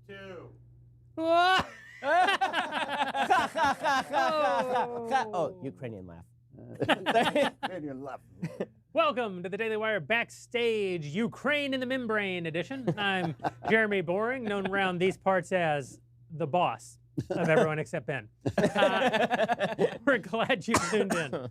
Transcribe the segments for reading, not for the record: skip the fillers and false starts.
2. Oh, Ukrainian laugh. Ukrainian laugh. Welcome to the Daily Wire Backstage, Ukraine in the Membrane edition. I'm Jeremy Boring, known around these parts as the boss of everyone except Ben. We're glad you tuned in.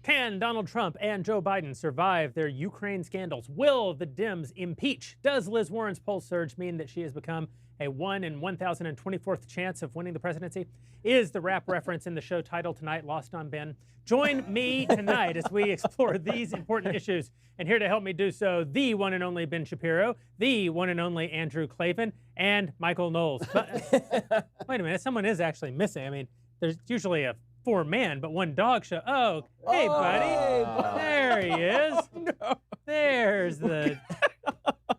Can Donald Trump and Joe Biden survive their Ukraine scandals? Will the Dems impeach? Does Liz Warren's poll surge mean that she has become a 1 in 1,024th chance of winning the presidency? Is the rap reference in the show title tonight lost on Ben? Join me tonight as we explore these important issues. And here to help me do so, the one and only Ben Shapiro, the one and only Andrew Klavan, and Michael Knowles. But, wait a minute, someone is actually missing. I mean, there's usually a 4-man, but 1 dog show. Oh, hey, buddy. There he is. No. There's the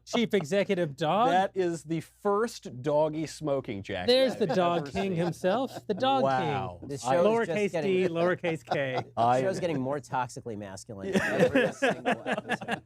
chief executive dog. That is the first doggy smoking jacket. There's the dog king himself, the dog Wow. king. This show's Lowercase just d, getting, lowercase k. the show's getting more toxically masculine every single episode.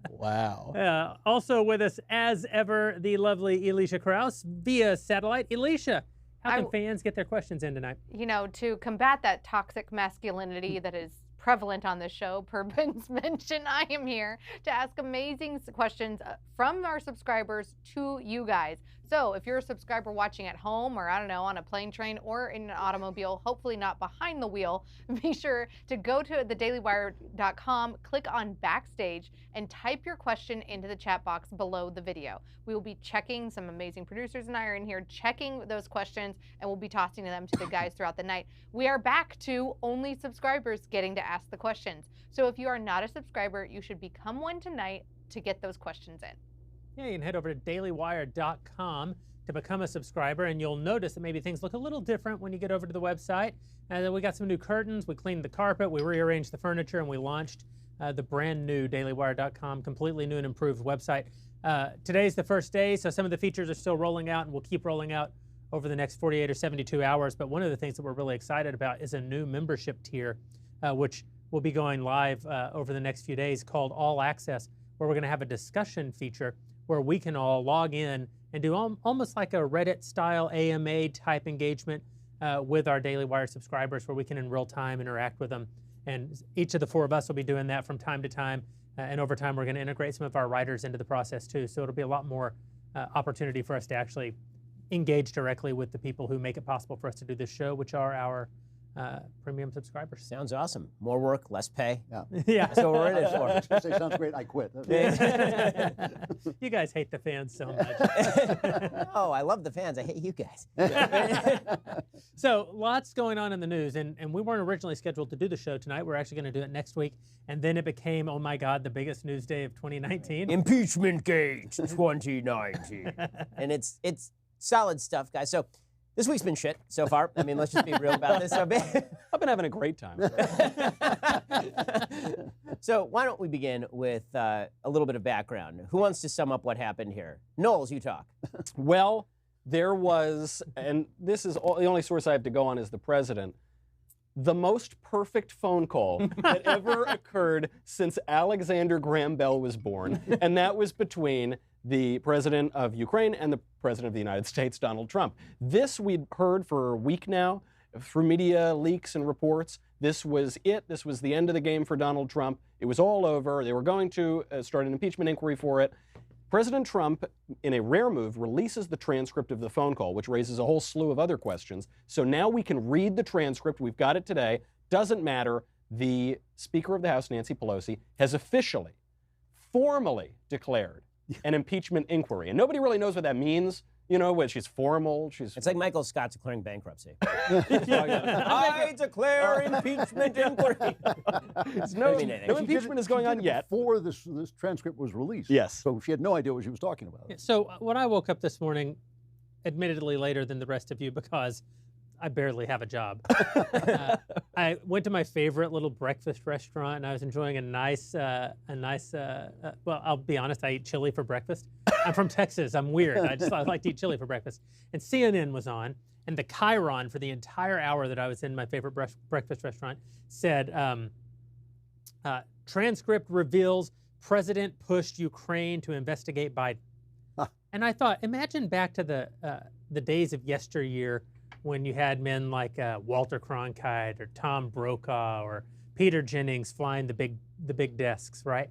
Wow. Also with us, as ever, the lovely Elisha Krause via satellite. Elisha, how can fans get their questions in tonight? You know, to combat that toxic masculinity that is prevalent on this show, per Ben's mention, I am here to ask amazing questions from our subscribers to you guys. So if you're a subscriber watching at home or, I don't know, on a plane, train, or in an automobile, hopefully not behind the wheel, be sure to go to thedailywire.com, click on Backstage, and type your question into the chat box below the video. We will be checking, some amazing producers and I are in here checking those questions, and we'll be tossing them to the guys throughout the night. We are back to only subscribers getting to ask the questions. So if you are not a subscriber, you should become one tonight to get those questions in. Yeah, you can head over to dailywire.com to become a subscriber, and you'll notice that maybe things look a little different when you get over to the website. And then we got some new curtains, we cleaned the carpet, we rearranged the furniture, and we launched the brand new dailywire.com, completely new and improved website. Today's the first day, so some of the features are still rolling out, and we'll keep rolling out over the next 48 or 72 hours. But one of the things that we're really excited about is a new membership tier, which will be going live over the next few days, called All Access, where we're going to have a discussion feature where we can all log in and do almost like a Reddit-style AMA type engagement with our Daily Wire subscribers, where we can in real time interact with them. And each of the 4 of us will be doing that from time to time. And over time, we're going to integrate some of our writers into the process too. So it'll be a lot more opportunity for us to actually engage directly with the people who make it possible for us to do this show, which are our premium subscribers. Sounds awesome. More work, less pay. Yeah. Yeah. That's what we're in it for. I was gonna say, sounds great. I quit. You guys hate the fans so much. Oh, I love the fans. I hate you guys. So lots going on in the news, and we weren't originally scheduled to do the show tonight. We're actually going to do it next week, and then it became, oh my God, the biggest news day of 2019. Impeachment Gate 2019. And it's solid stuff, guys. So this week's been shit so far. I mean, let's just be real about this. I've been having a great time. So why don't we begin with a little bit of background? Who wants to sum up what happened here? Knowles, you talk. Well, there was, and this is the only source I have to go on is the president, the most perfect phone call that ever occurred since Alexander Graham Bell was born, and that was between the president of Ukraine and the president of the United States, Donald Trump. This we'd heard for a week now through media leaks and reports. This was it. This was the end of the game for Donald Trump. It was all over. They were going to start an impeachment inquiry for it. President Trump, in a rare move, releases the transcript of the phone call, which raises a whole slew of other questions. So now we can read the transcript. We've got it today. Doesn't matter. The Speaker of the House, Nancy Pelosi, has officially, formally declared an impeachment inquiry. And nobody really knows what that means. You know, when she's formal, she's... It's like Michael Scott declaring bankruptcy. I declare impeachment inquiry. No impeachment is going on yet. Before this transcript was released. Yes. So she had no idea what she was talking about. So when I woke up this morning, admittedly later than the rest of you, because I barely have a job. I went to my favorite little breakfast restaurant, and I was enjoying a nice. Well, I'll be honest, I eat chili for breakfast. I'm from Texas. I'm weird. I like to eat chili for breakfast. And CNN was on, and the chyron for the entire hour that I was in my favorite breakfast restaurant said, transcript reveals President pushed Ukraine to investigate Biden. And I thought, imagine back to the days of yesteryear when you had men like Walter Cronkite or Tom Brokaw or Peter Jennings flying the big desks, right?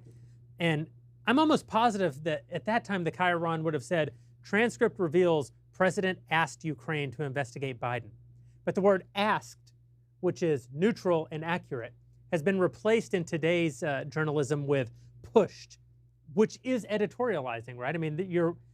And I'm almost positive that at that time the chyron would have said, transcript reveals President asked Ukraine to investigate Biden. But the word asked, which is neutral and accurate, has been replaced in today's journalism with pushed, which is editorializing, right? I mean,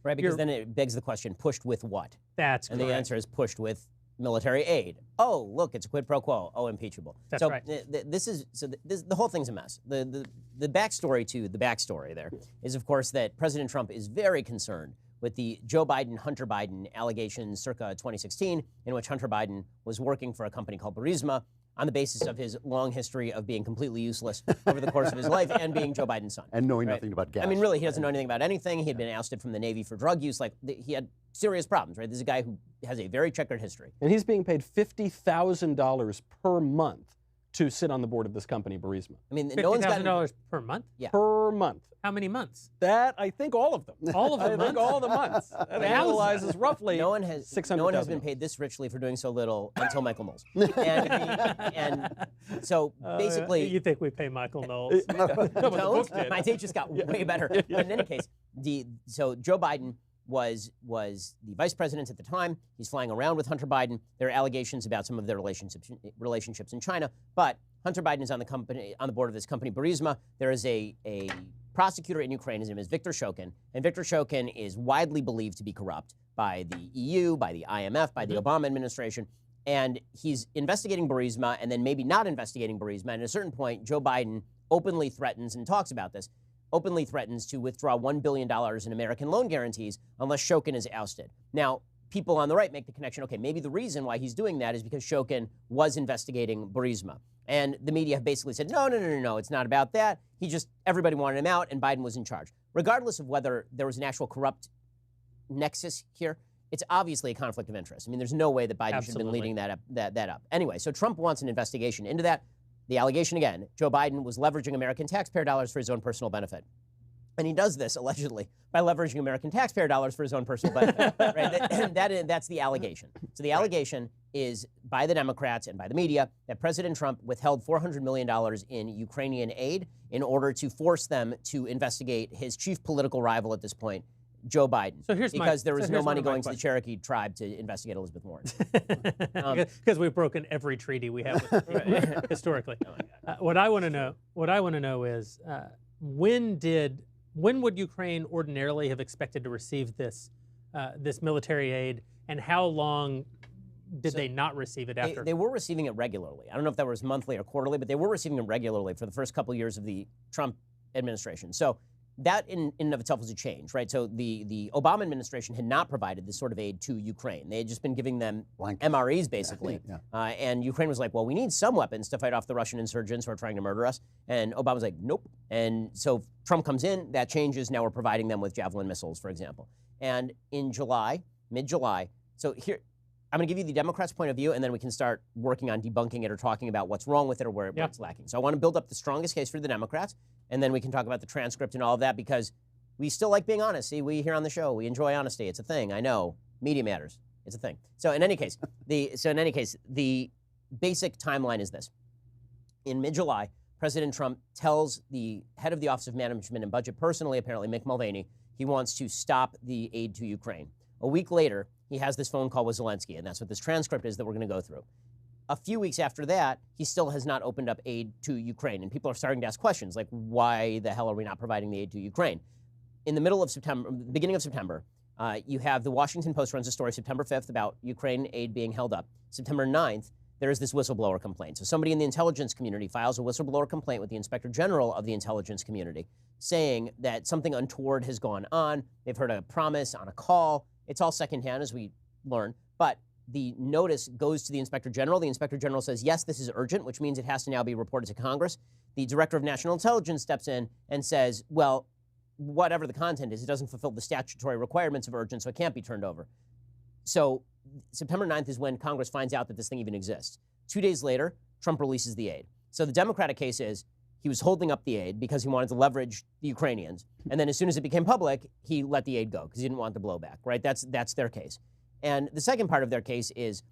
right, because then it begs the question: pushed with what? That's and correct. the answer is pushed with military aid. Oh, look, it's a quid pro quo. Oh, impeachable. That's so right. The whole thing's a mess. The backstory to the backstory there is, of course, that President Trump is very concerned with the Joe Biden, Hunter Biden allegations circa 2016, in which Hunter Biden was working for a company called Burisma on the basis of his long history of being completely useless over the course of his life and being Joe Biden's son. And knowing nothing about gas. I mean, really, he doesn't know anything about anything. He had been ousted from the Navy for drug use. He had serious problems, right? This is a guy who has a very checkered history. And he's being paid $50,000 per month to sit on the board of this company, Burisma. I mean, no one's gotten $50,000 per month? Yeah. Per month. How many months? That, I think all of them. All of them I think all the months. That analyzes roughly no one has been paid this richly for doing so little until Michael Knowles. And so basically, you think we pay Michael Knowles? Knowles, my take just got way better. But in any case, so Joe Biden was the vice president at the time. He's flying around with Hunter Biden. There are allegations about some of their relationships in China, but Hunter Biden is on the board of this company, Burisma. There is a prosecutor in Ukraine. His name is Viktor Shokin, and Viktor Shokin is widely believed to be corrupt by the EU, by the IMF, by the Obama administration. And he's investigating Burisma and then maybe not investigating Burisma. And at a certain point, Joe Biden openly threatens and talks about this, openly threatens to withdraw $1 billion in American loan guarantees unless Shokin is ousted. Now, people on the right make the connection, okay, maybe the reason why he's doing that is because Shokin was investigating Burisma. And the media have basically said, no, it's not about that. Everybody wanted him out, and Biden was in charge. Regardless of whether there was an actual corrupt nexus here, it's obviously a conflict of interest. I mean, there's no way that Biden should have been leading that up. Anyway, so Trump wants an investigation into that. The allegation again, Joe Biden was leveraging American taxpayer dollars for his own personal benefit. And he does this, allegedly, by leveraging American taxpayer dollars for his own personal benefit. Right? That's the allegation. So the allegation is by the Democrats and by the media that President Trump withheld $400 million in Ukrainian aid in order to force them to investigate his chief political rival at this point, Joe Biden. Because there was no money going to the Cherokee tribe to investigate Elizabeth Warren. Because we've broken every treaty we have with, historically. What I want to know is when would Ukraine ordinarily have expected to receive this military aid, and how long did they not receive it after? They were receiving it regularly. I don't know if that was monthly or quarterly, but they were receiving it regularly for the first couple of years of the Trump administration. So that in and of itself was a change, right? So the Obama administration had not provided this sort of aid to Ukraine. They had just been giving them MREs, basically. Yeah. And Ukraine was like, well, we need some weapons to fight off the Russian insurgents who are trying to murder us. And Obama's like, nope. And so Trump comes in, that changes. Now we're providing them with Javelin missiles, for example. And in July, mid-July, so here, I'm going to give you the Democrats' point of view, and then we can start working on debunking it or talking about what's wrong with it or where it's lacking. So I want to build up the strongest case for the Democrats, and then we can talk about the transcript and all of that, because we still like being honest. See, we here on the show, we enjoy honesty. It's a thing. I know. Media matters. It's a thing. So in any case, the basic timeline is this. In mid-July, President Trump tells the head of the Office of Management and Budget personally, apparently Mick Mulvaney, he wants to stop the aid to Ukraine. A week later, he has this phone call with Zelensky, and that's what this transcript is that we're going to go through. A few weeks after that, he still has not opened up aid to Ukraine, and people are starting to ask questions like, why the hell are we not providing the aid to Ukraine? In the middle of September, beginning of September, you have the Washington Post runs a story September 5th about Ukraine aid being held up. September 9th, there is this whistleblower complaint. So somebody in the intelligence community files a whistleblower complaint with the Inspector General of the intelligence community saying that something untoward has gone on. They've heard a promise on a call. It's all secondhand, as we learn. But the notice goes to the Inspector General. The Inspector General says, yes, this is urgent, which means it has to now be reported to Congress. The Director of National Intelligence steps in and says, well, whatever the content is, it doesn't fulfill the statutory requirements of urgent, so it can't be turned over. So September 9th is when Congress finds out that this thing even exists. 2 days later, Trump releases the aid. So the Democratic case is he was holding up the aid because he wanted to leverage the Ukrainians. And then as soon as it became public, he let the aid go because he didn't want the blowback, right? That's their case. And the second part of their case is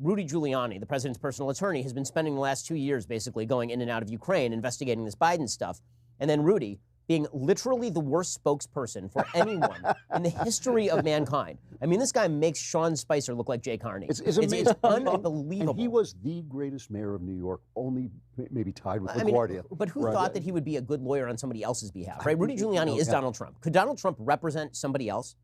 Rudy Giuliani, the president's personal attorney, has been spending the last 2 years basically going in and out of Ukraine, investigating this Biden stuff. And then Rudy, being literally the worst spokesperson for anyone in the history of mankind. I mean, this guy makes Sean Spicer look like Jay Carney. It's amazing. Unbelievable. And he was the greatest mayor of New York, only maybe tied with LaGuardia. But who thought that he would be a good lawyer on somebody else's behalf, right? Rudy Giuliani is Donald Trump. Could Donald Trump represent somebody else?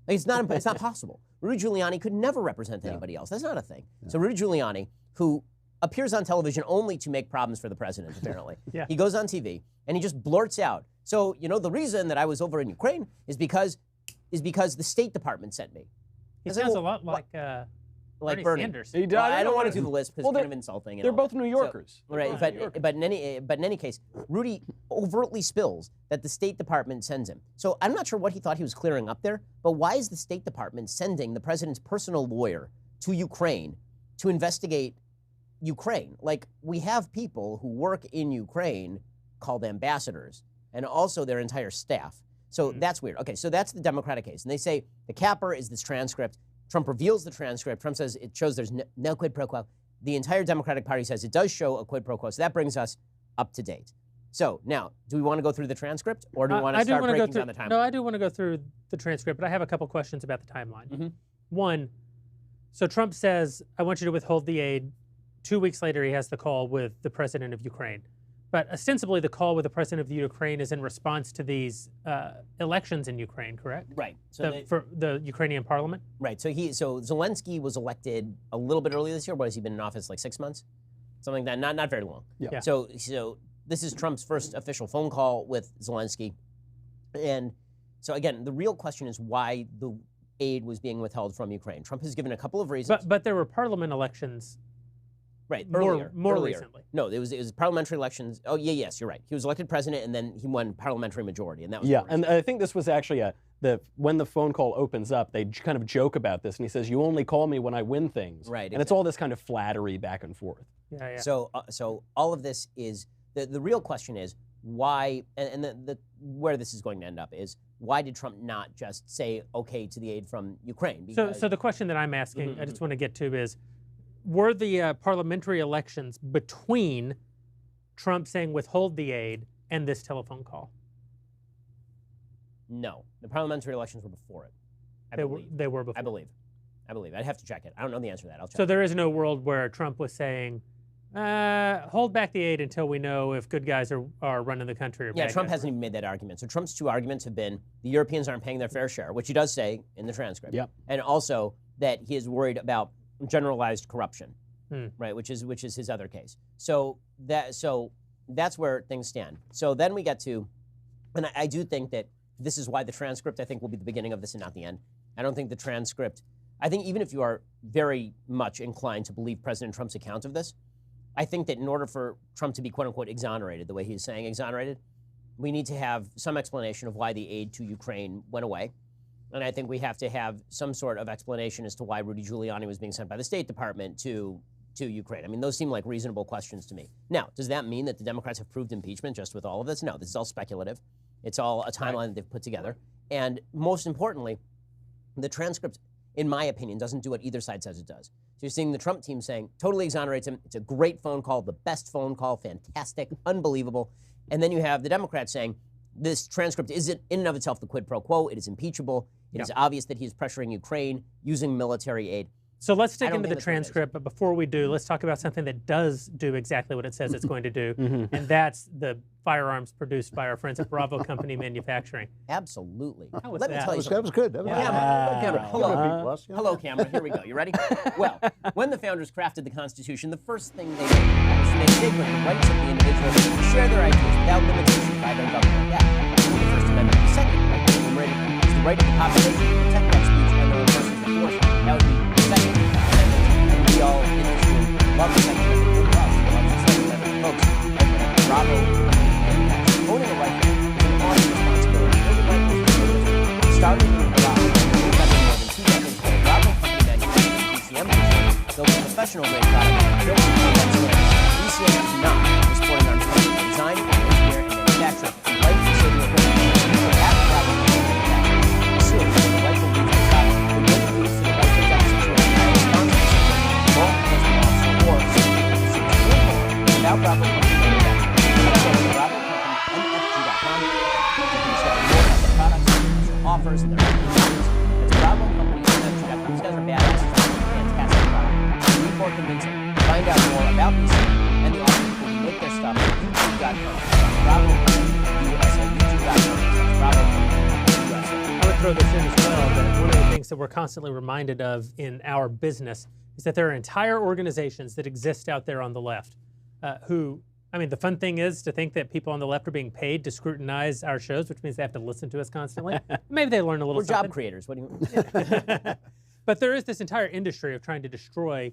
Like, it's not possible. Rudy Giuliani could never represent anybody else. That's not a thing. So Rudy Giuliani, who appears on television only to make problems for the president, apparently. He goes on TV and he just blurts out, so, you know, the reason that I was over in Ukraine is because the State Department sent me. He sounds a lot like Bernie Sanders. Well, I don't want to do the list because it's kind of insulting. They're both New Yorkers. So, right, but in any case, Rudy overtly spills that the State Department sends him. So I'm not sure what he thought he was clearing up there, but why is the State Department sending the president's personal lawyer to Ukraine to investigate Ukraine? Like, we have people who work in Ukraine called ambassadors, and also their entire staff. So that's weird. Okay, so that's the Democratic case. And they say the capper is this transcript. Trump reveals the transcript. Trump says it shows there's no quid pro quo. The entire Democratic Party says it does show a quid pro quo. So that brings us up to date. So now, do we want to go through the transcript, or do we want to start breaking down the timeline? No, I do want to go through the transcript, but I have a couple questions about the timeline. One, so Trump says, I want you to withhold the aid. 2 weeks later, he has the call with the president of Ukraine. But ostensibly, the call with the president of the Ukraine is in response to these elections in Ukraine, correct? Right. So for the Ukrainian parliament? Right. So Zelensky was elected a little bit earlier this year. What, has he been in office like 6 months? Something like that. Not very long. Yeah. So this is Trump's first official phone call with Zelensky. And so again, the real question is why the aid was being withheld from Ukraine. Trump has given a couple of reasons. But there were parliament elections. Right, more earlier. recently. No, it was parliamentary elections. Oh, yes, you're right. He was elected president, and then he won parliamentary majority, and that was and I think this was actually when the phone call opens up, they kind of joke about this, and he says, "You only call me when I win things." Right, and it's all this kind of flattery back and forth. Yeah. So all of this is the real question is why, and the where this is going to end up is why did Trump not just say okay to the aid from Ukraine? Because, so the question that I'm asking, I just want to get to is, were the parliamentary elections between Trump saying withhold the aid and this telephone call? No, the parliamentary elections were before it. They were before. I believe. I'd have to check it. I don't know the answer to that. I'll check. So there is no world where Trump was saying, hold back the aid until we know if good guys are running the country or bad Trump guys hasn't even made that argument. So Trump's two arguments have been the Europeans aren't paying their fair share, which he does say in the transcript, and also that he is worried about generalized corruption, right? Which is his other case. So that's where things stand. So then we get to, and I do think that this is why the transcript I think will be the beginning of this and not the end. I don't think the transcript. I think even if you are very much inclined to believe President Trump's account of this, I think that in order for Trump to be quote unquote exonerated, the way he's saying exonerated, we need to have some explanation of why the aid to Ukraine went away. And I think we have to have some sort of explanation as to why Rudy Giuliani was being sent by the State Department to Ukraine. I mean, those seem like reasonable questions to me. Now, does that mean that the Democrats have proved impeachment just with all of this? No, this is all speculative. It's all a timeline that they've put together. And most importantly, the transcript, in my opinion, doesn't do what either side says it does. So you're seeing the Trump team saying, totally exonerates him. It's a great phone call, the best phone call, fantastic, unbelievable. And then you have the Democrats saying, this transcript isn't in and of itself the quid pro quo. It is impeachable. It is obvious that he is pressuring Ukraine using military aid. So let's dig into the transcript, but before we do, let's talk about something that does do exactly what it says it's going to do, and that's the firearms produced by our friends at Bravo Company Manufacturing. Absolutely. How was Let me that? tell you That was good. That was Camera. Hello. B+, yeah. Hello, camera. Here we go. You ready? Well, when the founders crafted the Constitution, the first thing they did was to make sacred the rights of the individual to share their ideas without limitation by their government. Yeah, that's the First Amendment. The second right enumerated is the right of the population to protect that speech and their own personal enforcement. That would be the second. And then the professional grade product built with content skills. ECM is not a sporting arms company designed for engineer and manufacture life-saving equipment for that problem manufacturing. Assume that the rifle used to stop the wind used for the rifle deposition of high response or enforcement officer or without proper company manufacturing. Let's go to BravoCompanyMFG.com. You can discover more about the products, offers, and their recommendations. That's BravoCompanyMFG.com. These guys are badasses. Fantastic product. Need more convincing. Find out more about these and the offers where you make their stuff at YouTube.com. BravoCompanyUSA. YouTube.com. BravoCompanyUSA. I would throw this in as well, that one of the things that we're constantly reminded of in our business is that there are entire organizations that exist out there on the left who, I mean, the fun thing is to think that people on the left are being paid to scrutinize our shows, which means they have to listen to us constantly. Maybe they learn a little We're something. job creators. What do you But there is this entire industry of trying to destroy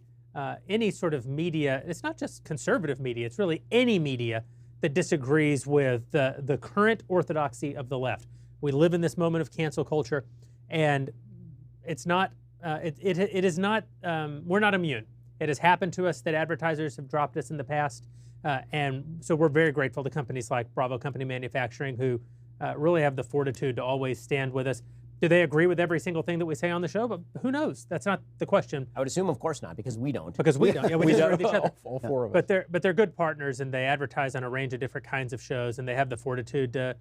any sort of media. It's not just conservative media. It's really any media that disagrees with the current orthodoxy of the left. We live in this moment of cancel culture, and it's not. It is not. We're not immune. It has happened to us that advertisers have dropped us in the past, and so we're very grateful to companies like Bravo Company Manufacturing who really have the fortitude to always stand with us. Do they agree with every single thing that we say on the show? But who knows? That's not the question. I would assume, of course not, because we don't. Because we don't. Yeah, we disagree with each other. All four of us. But they're good partners, and they advertise on a range of different kinds of shows, and they have the fortitude to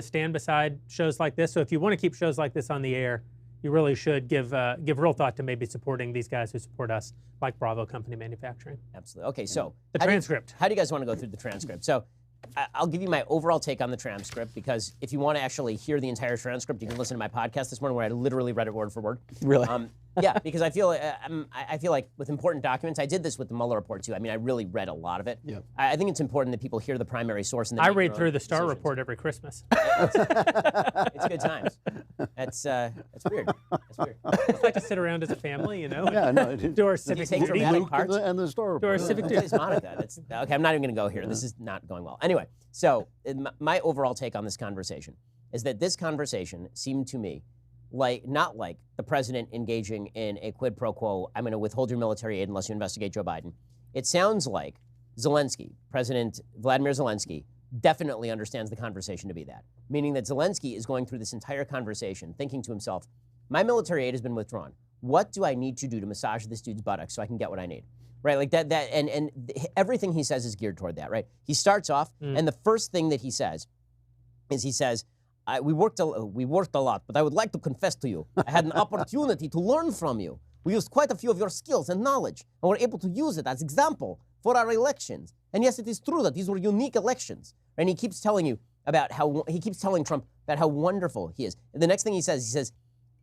stand beside shows like this. So if you want to keep shows like this on the air, you really should give real thought to maybe supporting these guys who support us, like Bravo Company Manufacturing. Absolutely. Okay, so The transcript. How do you guys want to go through the transcript? So I'll give you my overall take on the transcript, because if you want to actually hear the entire transcript, you can listen to my podcast this morning where I literally read it word for word. Really? Yeah, because I feel like with important documents, I did this with the Mueller report too. I mean, I really read a lot of it. Yeah. I think it's important that people hear the primary source. And then I make their read own through the Star decisions. Report every Christmas. It's good times. That's weird. That's weird. It's like to sit around as a family, you know, Yeah, no, do our civic take duty. dramatic Luke parts? and the Star Do our Report. civic Who duty. plays Monica? That's okay. I'm not even going to go here. This is not going well. Anyway, so my overall take on this conversation is that this conversation seemed to me not like the president engaging in a quid pro quo. I'm going to withhold your military aid unless you investigate Joe Biden. It sounds like Zelensky, President Vladimir Zelensky, definitely understands the conversation to be that, meaning that Zelensky is going through this entire conversation thinking to himself, my military aid has been withdrawn. What do I need to do to massage this dude's buttocks so I can get what I need? Right, like that, and everything he says is geared toward that, right? He starts off, and the first thing that he says is, we worked a lot, but I would like to confess to you, I had an opportunity to learn from you. We used quite a few of your skills and knowledge, and were able to use it as example for our elections. And yes, it is true that these were unique elections. And he keeps telling Trump about how wonderful he is. And the next thing he says,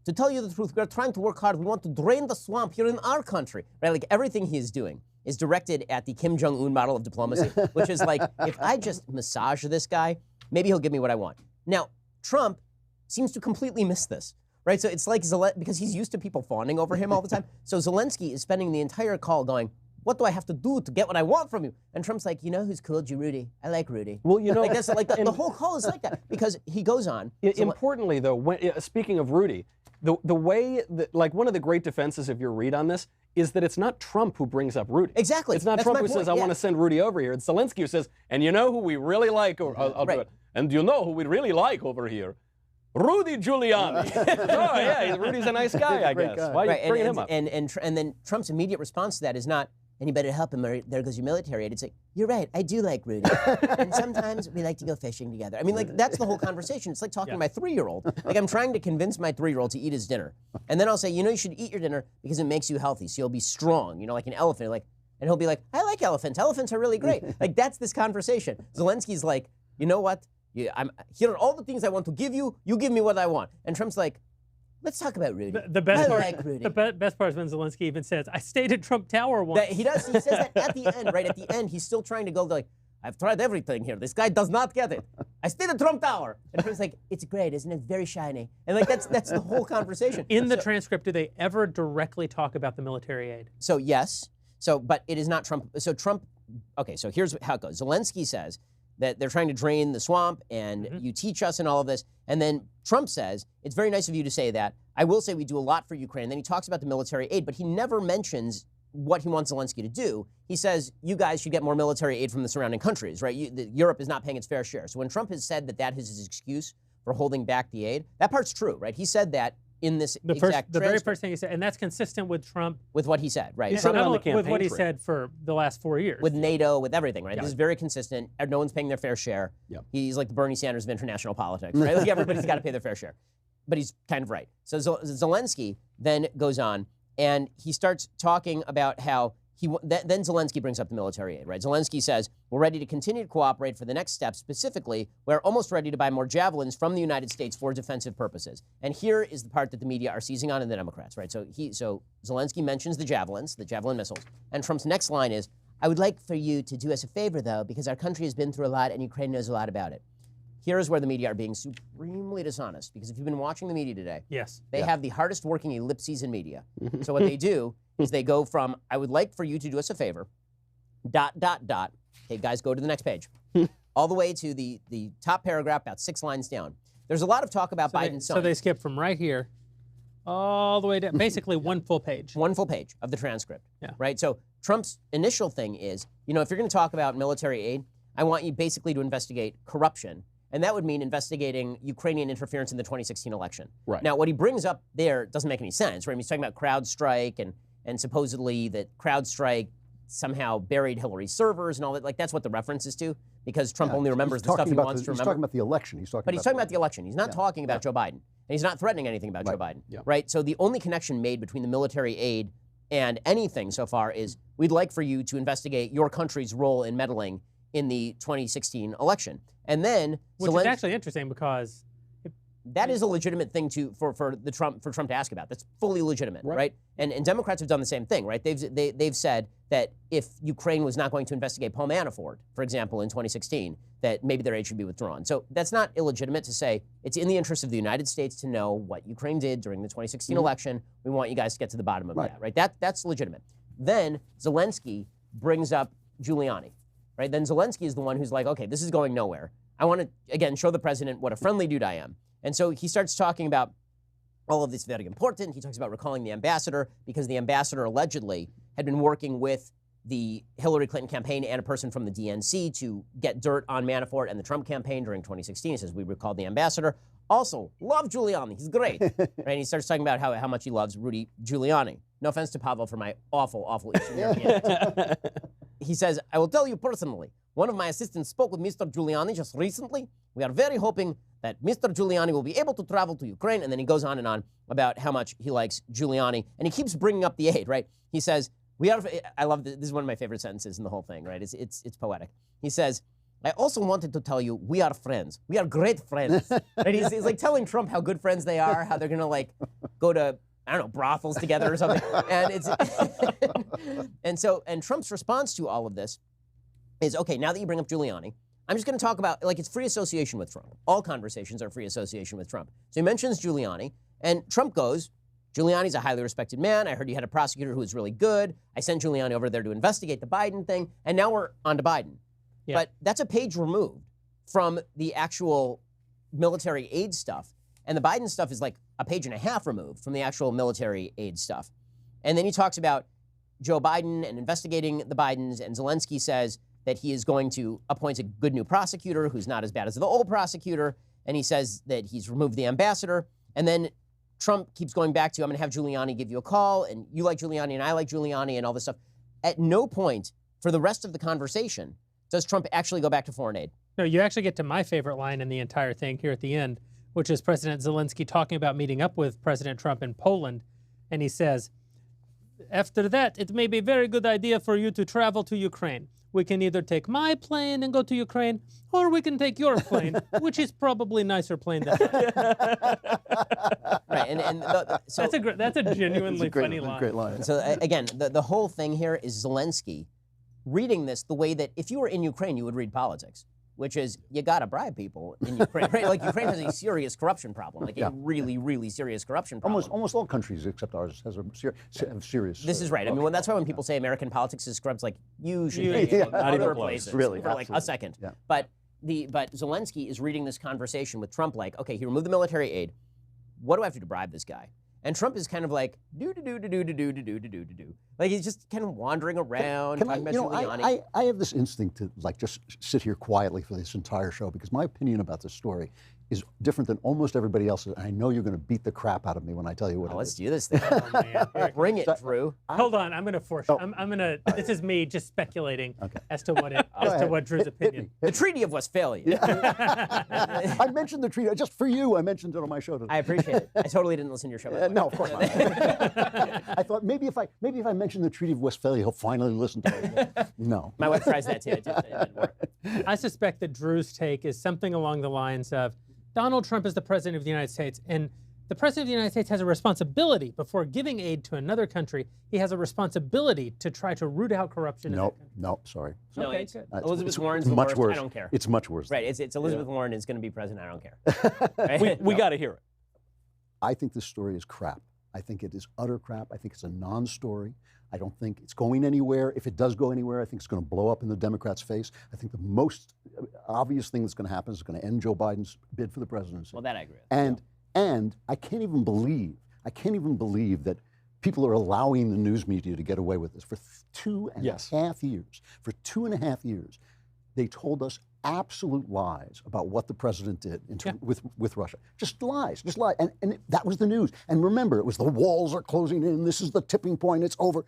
to tell you the truth, we are trying to work hard. We want to drain the swamp here in our country. Right? Like everything he is doing is directed at the Kim Jong-un model of diplomacy, which is like, if I just massage this guy, maybe he'll give me what I want. Now, Trump seems to completely miss this, right? So it's like because he's used to people fawning over him all the time. So Zelensky is spending the entire call going, what do I have to do to get what I want from you? And Trump's like, you know who's cool? Rudy. I like Rudy. Well, you know, like that's like the whole call is like that, because he goes on. Importantly, though, speaking of Rudy, the way that, like, one of the great defenses of your read on this is that it's not Trump who brings up Rudy. Exactly. It's not That's Trump my who point, says, I yeah. want to send Rudy over here. It's Zelensky who says, and you know who we really like, or I'll do it. And you know who we really like over here? Rudy Giuliani. Oh, yeah, Rudy's a nice guy, I guess. guy. Why are you Right, bringing him up? And then Trump's immediate response to that is not, and you better help him or there goes your military aid. It's like, you're right, I do like Rudy. And sometimes we like to go fishing together. I mean, like, that's the whole conversation. It's like talking to my 3-year-old. Like, I'm trying to convince my 3-year-old to eat his dinner. And then I'll say, you know, you should eat your dinner because it makes you healthy, so you'll be strong, you know, like an elephant. Like, and he'll be like, I like elephants. Elephants are really great. Like, that's this conversation. Zelensky's like, you know what? Here are all the things I want to give you. You give me what I want. And Trump's like, let's talk about Rudy. The best I part, like Rudy. the best part is when Zelensky even says, I stayed at Trump Tower once. He does. He says that at the end, right? At the end, he's still trying to go like, I've tried everything here. This guy does not get it. I stayed at Trump Tower. And Trump's like, it's great, isn't it? Very shiny. And like that's the whole conversation. In the transcript, do they ever directly talk about the military aid? So yes. So, but it is not Trump. So Trump, okay, so here's how it goes. Zelensky says that they're trying to drain the swamp and you teach us and all of this. And then Trump says, it's very nice of you to say that. I will say we do a lot for Ukraine. And then he talks about the military aid, but he never mentions what he wants Zelensky to do. He says, you guys should get more military aid from the surrounding countries, right? Europe is not paying its fair share. So when Trump has said that that is his excuse for holding back the aid, that part's true, right? He said that in this The exact very first thing he said, and that's consistent with Trump. with what he said, right? Yeah, So not on the only with what campaign he trail. said for the last 4 years. with NATO, with everything, right? Yeah. This is very consistent. No one's paying their fair share. Yep. He's like the Bernie Sanders of international politics, right? Like everybody's got to pay their fair share. But he's kind of right. So Zelensky then goes on and he starts talking about how then Zelensky brings up the military aid, right? Zelensky says, we're ready to continue to cooperate for the next step. Specifically, we're almost ready to buy more javelins from the United States for defensive purposes. And here is the part that the media are seizing on, and the Democrats, right? So Zelensky mentions the javelins, the javelin missiles, and Trump's next line is, I would like for you to do us a favor, though, because our country has been through a lot and Ukraine knows a lot about it. Here is where the media are being supremely dishonest, because if you've been watching the media today, Yes. they have the hardest working ellipses in media. So what they do is they go from, I would like for you to do us a favor, ... Okay, guys, go to the next page. All the way to the top paragraph, about 6 lines down. There's a lot of talk about Biden's son. So they skip from right here all the way down, basically one full page. One full page of the transcript, Yeah. right? So Trump's initial thing is, if you're going to talk about military aid, I want you basically to investigate corruption. And that would mean investigating Ukrainian interference in the 2016 election. Right. Now, what he brings up there doesn't make any sense, right? He's talking about CrowdStrike and supposedly that CrowdStrike somehow buried Hillary's servers and all that. Like, that's what the reference is to, because Trump only remembers the stuff he wants to remember. He's talking about the election. But he's talking about the election. He's not talking about Joe Biden. And he's not threatening anything about Joe Biden, right? So the only connection made between the military aid and anything so far is, we'd like for you to investigate your country's role in meddling in the 2016 election. And then Which is actually interesting because that is a legitimate thing for Trump to ask about. That's fully legitimate, right? And Democrats have done the same thing, right? They've said that if Ukraine was not going to investigate Paul Manafort, for example, in 2016, that maybe their aid should be withdrawn. So that's not illegitimate to say it's in the interest of the United States to know what Ukraine did during the 2016 election. We want you guys to get to the bottom of that, right? That's legitimate. Then Zelensky brings up Giuliani, right? Then Zelensky is the one who's like, okay, this is going nowhere. I want to, again, show the president what a friendly dude I am. And so he starts talking about all of this very important. He talks about recalling the ambassador because the ambassador allegedly had been working with the Hillary Clinton campaign and a person from the DNC to get dirt on Manafort and the Trump campaign during 2016. He says, we recalled the ambassador. Also, love Giuliani. He's great. Right? And he starts talking about how much he loves Rudy Giuliani. No offense to Pavel for my awful Eastern European accent. He says, I will tell you personally, one of my assistants spoke with Mr. Giuliani just recently. We are very hoping that Mr. Giuliani will be able to travel to Ukraine. And then he goes on and on about how much he likes Giuliani. And he keeps bringing up the aid, right? He says, I love this. This is one of my favorite sentences in the whole thing, right? It's poetic. He says, I also wanted to tell you, we are friends. We are great friends. Right? He's like telling Trump how good friends they are, how they're going to like go to, I don't know, brothels together or something. And it's and Trump's response to all of this is, okay, now that you bring up Giuliani, I'm just going to talk about, like, it's free association with Trump. All conversations are free association with Trump. So he mentions Giuliani, and Trump goes, Giuliani's a highly respected man. I heard you had a prosecutor who was really good. I sent Giuliani over there to investigate the Biden thing, and now we're on to Biden. Yeah. But that's a page removed from the actual military aid stuff. And the Biden stuff is like a page and a half removed from the actual military aid stuff. And then he talks about Joe Biden and investigating the Bidens, and Zelensky says that he is going to appoint a good new prosecutor who's not as bad as the old prosecutor, and he says that he's removed the ambassador. And then Trump keeps going back to, I'm going to have Giuliani give you a call, and you like Giuliani, and I like Giuliani, and all this stuff. At no point for the rest of the conversation does Trump actually go back to foreign aid. No, you actually get to my favorite line in the entire thing here at the end, which is President Zelensky talking about meeting up with President Trump in Poland, and he says, after that, it may be a very good idea for you to travel to Ukraine. We can either take my plane and go to Ukraine, or we can take your plane, which is probably a nicer plane than mine. Right, so that's a genuinely funny line. Great line. So again, the whole thing here is Zelensky reading this the way that if you were in Ukraine, you would read politics, which is you got to bribe people in Ukraine. Right? Like Ukraine has a serious corruption problem, like a really, really serious corruption problem. Almost all countries except ours have serious. This is right. I mean, that's why when people say American politics is corrupt, like you should not even other close. places Really, for like a second. Yeah. But Zelensky is reading this conversation with Trump like, okay, he removed the military aid. What do I have to do to bribe this guy? And Trump is kind of like like he's just kind of wandering around. Can I, talking you know, about Giuliani. I have this instinct to like just sit here quietly for this entire show because my opinion about this story is different than almost everybody else's. And I know you're going to beat the crap out of me when I tell you what it Let's is. do this thing. Bring it, Drew. Hold on, I'm going to force. I'm going to. This is me just speculating as to what Drew's opinion. The Treaty of Westphalia. I mentioned the treaty just for you. I mentioned it on my show today. I appreciate it. I totally didn't listen to your show. No, of course not. I thought maybe if I mention the Treaty of Westphalia, he'll finally listen to it. No. My wife tries that too. It didn't work. I suspect that Drew's take is something along the lines of Donald Trump is the president of the United States, and the president of the United States has a responsibility before giving aid to another country. He has a responsibility to try to root out corruption. No, sorry. No, Okay, it's, good. Elizabeth Warren's the much worst. worse. I don't care. It's much worse. Right. It's Elizabeth Warren is going to be president. I don't care. Right? We got to hear it. I think this story is crap. I think it is utter crap. I think it's a non-story. I don't think it's going anywhere. If it does go anywhere, I think it's going to blow up in the Democrats' face. I think the most obvious thing that's going to happen is it's going to end Joe Biden's bid for the presidency. Well, that I agree with. And I can't even believe that people are allowing the news media to get away with this. For 2.5 years, for 2.5 years, they told us absolute lies about what the president did with Russia. Just lies. And that was the news. And remember, it was the walls are closing in. This is the tipping point. It's over.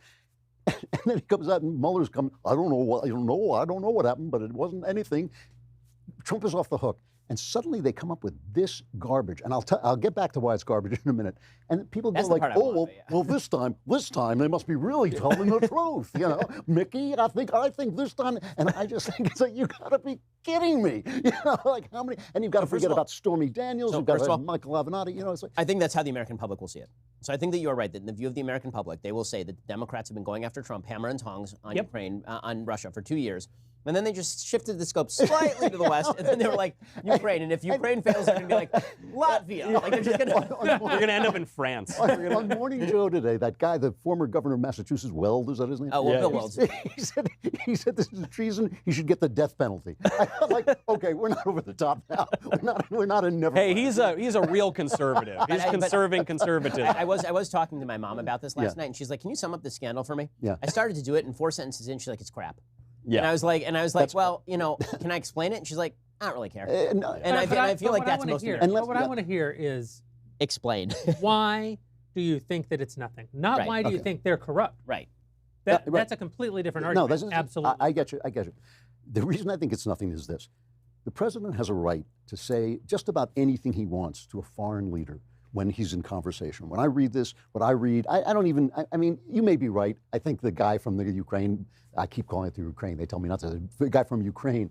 And then he comes out and Mueller's coming. I don't know what happened, but it wasn't anything. Trump is off the hook. And suddenly they come up with this garbage. And I'll get back to why it's garbage in a minute. And people go like, well, this time they must be really telling the truth. You know, Mickey, I think this time. And I just think it's like, you gotta be kidding me. You know, like how many? And you've got to forget about Stormy Daniels. You've got to have Michael Avenatti. You know, it's like. I think that's how the American public will see it. So I think that you are right, that in the view of the American public, they will say that the Democrats have been going after Trump, hammer and tongs on Ukraine, on Russia for 2 years. And then they just shifted the scope slightly to the west, and then they were like, Ukraine. And if Ukraine fails, they're going to be like, Latvia. Like they're just going to... You're going to end up in France. On Morning Joe today, that guy, the former governor of Massachusetts, Weld, is that his name? Oh, well, Bill Weld. He said this is treason. He should get the death penalty. I'm like, okay, we're not over the top now. We're not in never. Hey, he's a real conservative. He's conserving conservative. I was talking to my mom about this last night, and she's like, "Can you sum up this scandal for me?" Yeah. I started to do it, and 4 sentences in, she's like, "It's crap." Yeah. And I was like, well, you know, can I explain it? And she's like, I don't really care. And I feel like that's most important. And what I want to hear is explain. Why do you think that it's nothing? Not why do you think they're corrupt? Right. That's a completely different argument. No, absolutely. I get you. The reason I think it's nothing is this. The president has a right to say just about anything he wants to a foreign leader when he's in conversation. When I read this, I mean, you may be right. I think the guy from the Ukraine, I keep calling it the Ukraine, they tell me not to, the guy from Ukraine,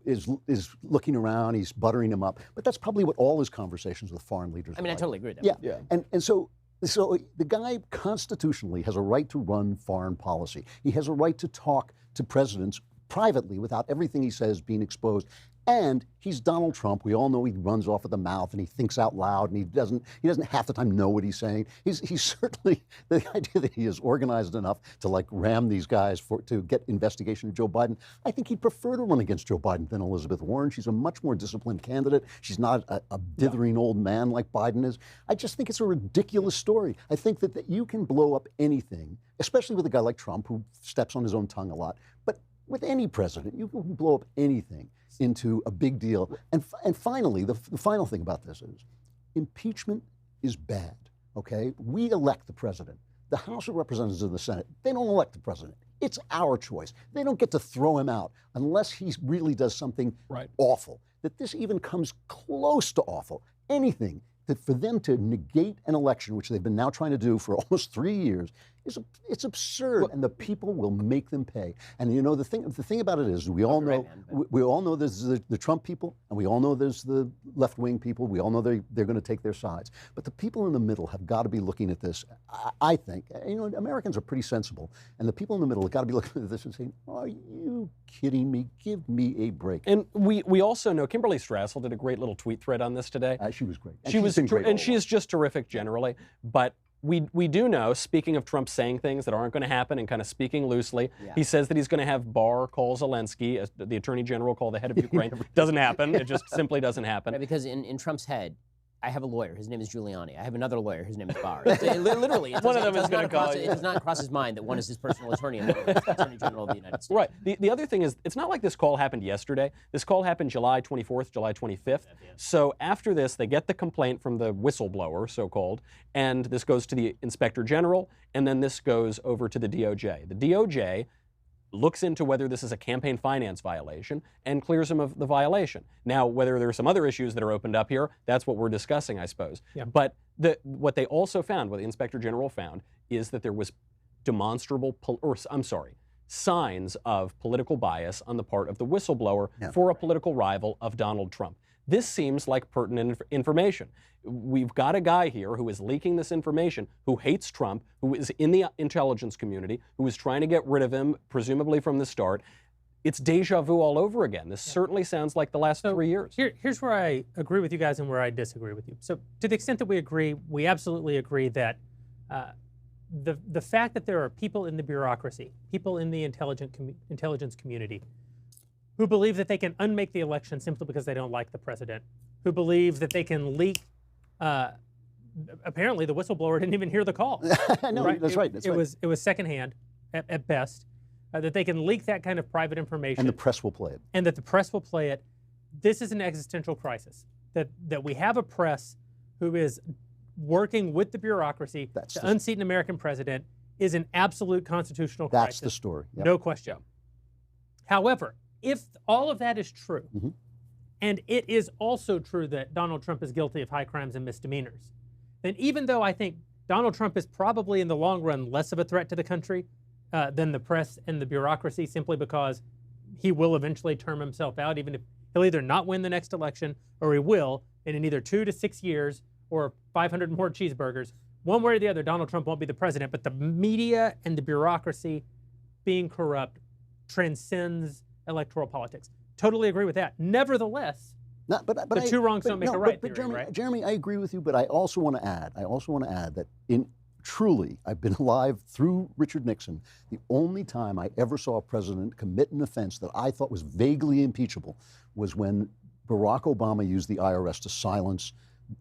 is looking around, he's buttering him up. But that's probably what all his conversations with foreign leaders are I like. totally agree with that. Yeah. And so the guy constitutionally has a right to run foreign policy. He has a right to talk to presidents privately without everything he says being exposed. And he's Donald Trump. We all know he runs off at the mouth and he thinks out loud and he doesn't half the time know what he's saying. He's certainly, the idea that he is organized enough to like ram these guys to get investigation of Joe Biden. I think he'd prefer to run against Joe Biden than Elizabeth Warren. She's a much more disciplined candidate. She's not a dithering old man like Biden is. I just think it's a ridiculous story. I think that you can blow up anything, especially with a guy like Trump who steps on his own tongue a lot. But with any president, you can blow up anything into a big deal. And finally, the final thing about this is impeachment is bad, okay? We elect the president. The House of Representatives and the Senate, they don't elect the president. It's our choice. They don't get to throw him out unless he really does something awful. That this even comes close to awful, anything that for them to negate an election, which they've been now trying to do for almost 3 years, it's absurd, and the people will make them pay. And you know the thing about it is we all know there's the Trump people, and we all know there's the left-wing people. We all know they're going to take their sides. But the people in the middle have got to be looking at this. I think Americans are pretty sensible, and the people in the middle have got to be looking at this and saying, "Are you kidding me? Give me a break." And we also know Kimberly Strassel did a great little tweet thread on this today. She was great. And she is just terrific generally. But we do know, speaking of Trump saying things that aren't going to happen and kind of speaking loosely, he says that he's going to have Barr call Zelensky, the Attorney General call the head of Ukraine. Doesn't happen. It just simply doesn't happen. Right, because in Trump's head, I have a lawyer. His name is Giuliani. I have another lawyer. His name is Barr. Literally, One of them is going to call it you. does not cross his mind that one is his personal attorney and one is the Attorney General of the United States. Right. The other thing is, it's not like this call happened yesterday. This call happened July 24th, July 25th. So after this, they get the complaint from the whistleblower, so-called, and this goes to the Inspector General, and then this goes over to the DOJ. The DOJ looks into whether this is a campaign finance violation and clears him of the violation. Now, whether there are some other issues that are opened up here, that's what we're discussing, I suppose. Yeah. But what they also found, what the Inspector General found, is that there was demonstrable, signs of political bias on the part of the whistleblower for a political rival of Donald Trump. This seems like pertinent information. We've got a guy here who is leaking this information, who hates Trump, who is in the intelligence community, who is trying to get rid of him, presumably from the start. It's deja vu all over again. This certainly sounds like the last 3 years. Here's where I agree with you guys and where I disagree with you. So to the extent that we agree, we absolutely agree that the fact that there are people in the bureaucracy, people in the intelligence community, who believe that they can unmake the election simply because they don't like the president, who believe that they can leak. Apparently, the whistleblower didn't even hear the call. No, right? that's right. It was secondhand at best. That they can leak that kind of private information. And the press will play it. And that the press will play it. This is an existential crisis. That we have a press who is working with the bureaucracy to unseat an American president is an absolute constitutional crisis. That's the story. Yep. No question. However, if all of that is true, and it is also true that Donald Trump is guilty of high crimes and misdemeanors, then even though I think Donald Trump is probably in the long run less of a threat to the country than the press and the bureaucracy, simply because he will eventually term himself out, even if he'll either not win the next election or he will, and in either 2 to 6 years or 500 more cheeseburgers, one way or the other, Donald Trump won't be the president. But the media and the bureaucracy being corrupt transcends electoral politics. Totally agree with that. Nevertheless, the two wrongs don't make a right theory, right? Jeremy, I agree with you, but I also want to add that truly, I've been alive through Richard Nixon. The only time I ever saw a president commit an offense that I thought was vaguely impeachable was when Barack Obama used the IRS to silence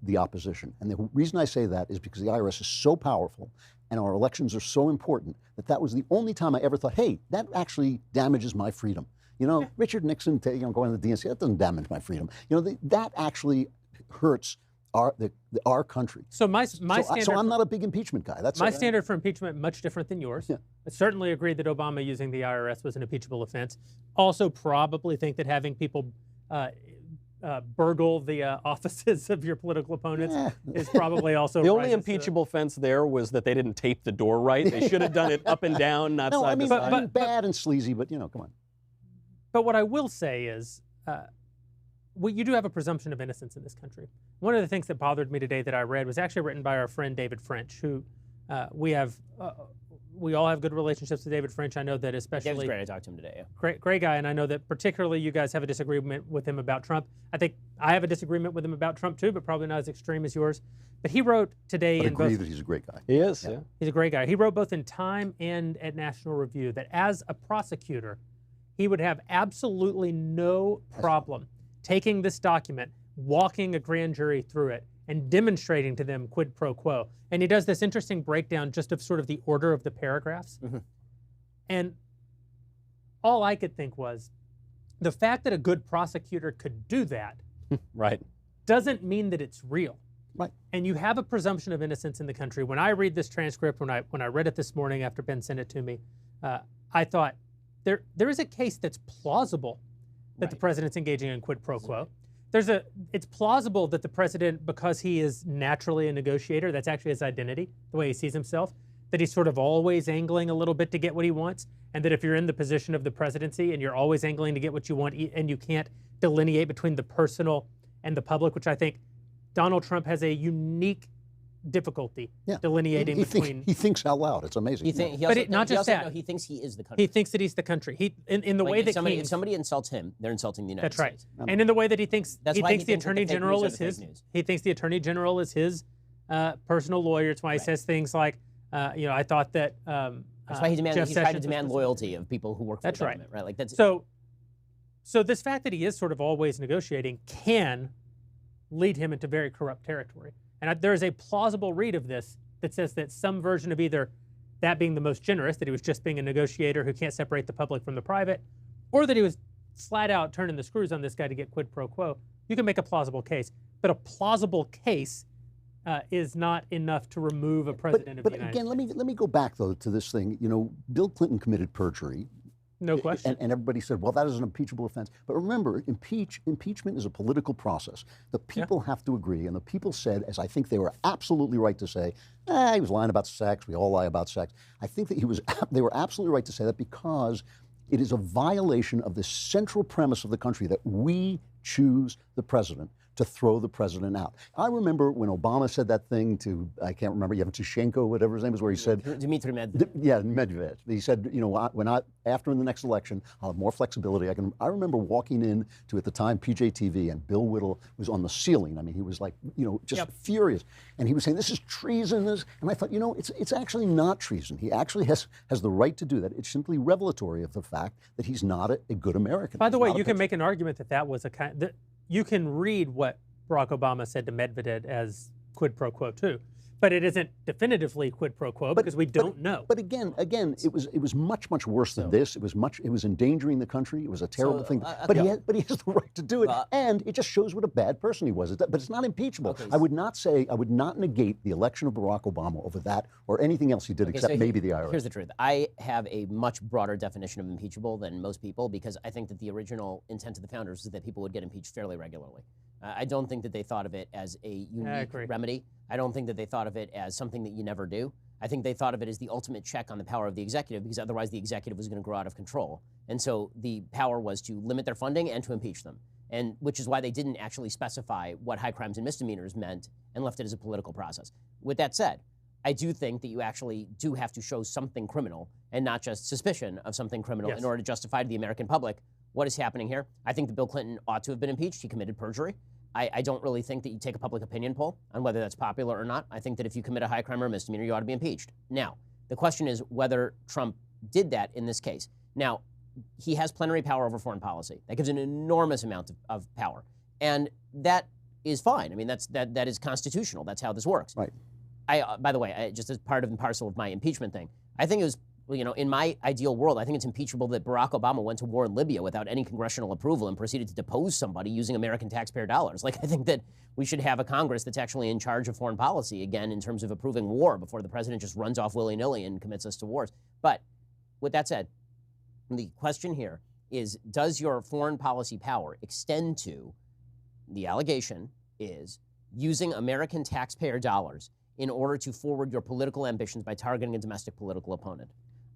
the opposition. And the reason I say that is because the IRS is so powerful and our elections are so important that was the only time I ever thought, hey, that actually damages my freedom. You know, Richard Nixon, going to the DNC, that doesn't damage my freedom. You know, that actually hurts our country. So my standard. So I'm not a big impeachment guy. That's my standard for impeachment much different than yours. Yeah. I certainly agree that Obama using the IRS was an impeachable offense. Also, probably think that having people burgle the offices of your political opponents is probably also the only impeachable offense there was that they didn't tape the door right. They should have done it up and down, not side to side. I mean, bad and sleazy, but come on. But what I will say is, you do have a presumption of innocence in this country. One of the things that bothered me today that I read was actually written by our friend David French, who we all have good relationships with David French. I know that especially. David's great. I talked to him today. Yeah. Great guy, and I know that particularly you guys have a disagreement with him about Trump. I think I have a disagreement with him about Trump too, but probably not as extreme as yours. But he wrote today I in agree both. that he's a great guy. He is. Yeah. He's a great guy. He wrote both in Time and at National Review that as a prosecutor, he would have absolutely no problem taking this document, walking a grand jury through it, and demonstrating to them quid pro quo. And he does this interesting breakdown just of sort of the order of the paragraphs. And all I could think was, the fact that a good prosecutor could do that right. doesn't mean that it's real. Right. And you have a presumption of innocence in the country. When I read this transcript, when I read it this morning after Ben sent it to me, I thought, there is a case that's plausible that the president's engaging in quid pro quo. It's plausible that the president, because he is naturally a negotiator, that's actually his identity, the way he sees himself, that he's sort of always angling a little bit to get what he wants, and that if you're in the position of the presidency and you're always angling to get what you want and you can't delineate between the personal and the public, which I think Donald Trump has a unique difficulty delineating between. He thinks out loud. It's amazing. Not just that. He thinks he is the country. He thinks that he's the country. In the way that if somebody insults him, they're insulting the United States. That's right. And in the way that he thinks, he thinks the Attorney General is his. He thinks the Attorney General is his personal lawyer. It's why he says things like, I thought that. That's why he's trying to demand loyalty of people who work for the government, right? Like So this fact that he is sort of always negotiating can lead him into very corrupt territory. And there is a plausible read of this that says that some version of either that being the most generous, that he was just being a negotiator who can't separate the public from the private, or that he was flat out turning the screws on this guy to get quid pro quo. You can make a plausible case, but a plausible case is not enough to remove a president of the United States. But again, let me go back though to this thing. You know, Bill Clinton committed perjury. No question. And everybody said, well, that is an impeachable offense. But remember, impeachment is a political process. The people have to agree, and the people said, as I think they were absolutely right to say, he was lying about sex. We all lie about sex. I think that they were absolutely right to say that because it is a violation of the central premise of the country that we choose the president to throw the president out. I remember when Obama said that thing to, I can't remember, Yevtushenko, whatever his name is, where he said... Dmitry Medvedev. Medvedev. He said, you know, after in the next election, I'll have more flexibility. I remember walking in to, at the time, PJTV, and Bill Whittle was on the ceiling. I mean, he was like, you know, just furious. And he was saying, this is treasonous. And I thought, you know, it's actually not treason. He actually has the right to do that. It's simply revelatory of the fact that he's not a good American. By the way, you can make an argument that that was a kind... You can read what Barack Obama said to Medvedev as quid pro quo too, but it isn't definitively quid pro quo because we don't know. But again, it was much worse than this. It was endangering the country. It was a terrible thing. But he has the right to do it, and it just shows what a bad person he was. But it's not impeachable. Okay, I would not negate the election of Barack Obama over that or anything else he did, except maybe the IRS. Here's the truth. I have a much broader definition of impeachable than most people because I think that the original intent of the founders is that people would get impeached fairly regularly. I don't think that they thought of it as a unique remedy. I don't think that they thought of it as something that you never do. I think they thought of it as the ultimate check on the power of the executive because otherwise the executive was going to grow out of control. And so the power was to limit their funding and to impeach them, and which is why they didn't actually specify what high crimes and misdemeanors meant and left it as a political process. With that said, I do think that you actually do have to show something criminal and not just suspicion of something criminal in order to justify to the American public what is happening here. I think that Bill Clinton ought to have been impeached. He committed perjury. I don't really think that you take a public opinion poll on whether that's popular or not. I think that if you commit a high crime or a misdemeanor, you ought to be impeached. Now, the question is whether Trump did that in this case. Now, he has plenary power over foreign policy. That gives an enormous amount of power. And that is fine. I mean, that is constitutional. That's how this works. Right. By the way, just as part and parcel of my impeachment thing, I think it was, you know, in my ideal world, I think it's impeachable that Barack Obama went to war in Libya without any congressional approval and proceeded to depose somebody using American taxpayer dollars. Like, I think that we should have a Congress that's actually in charge of foreign policy, again, in terms of approving war before the president just runs off willy-nilly and commits us to wars. But with that said, the question here is, does your foreign policy power extend to, the allegation is, using American taxpayer dollars in order to forward your political ambitions by targeting a domestic political opponent?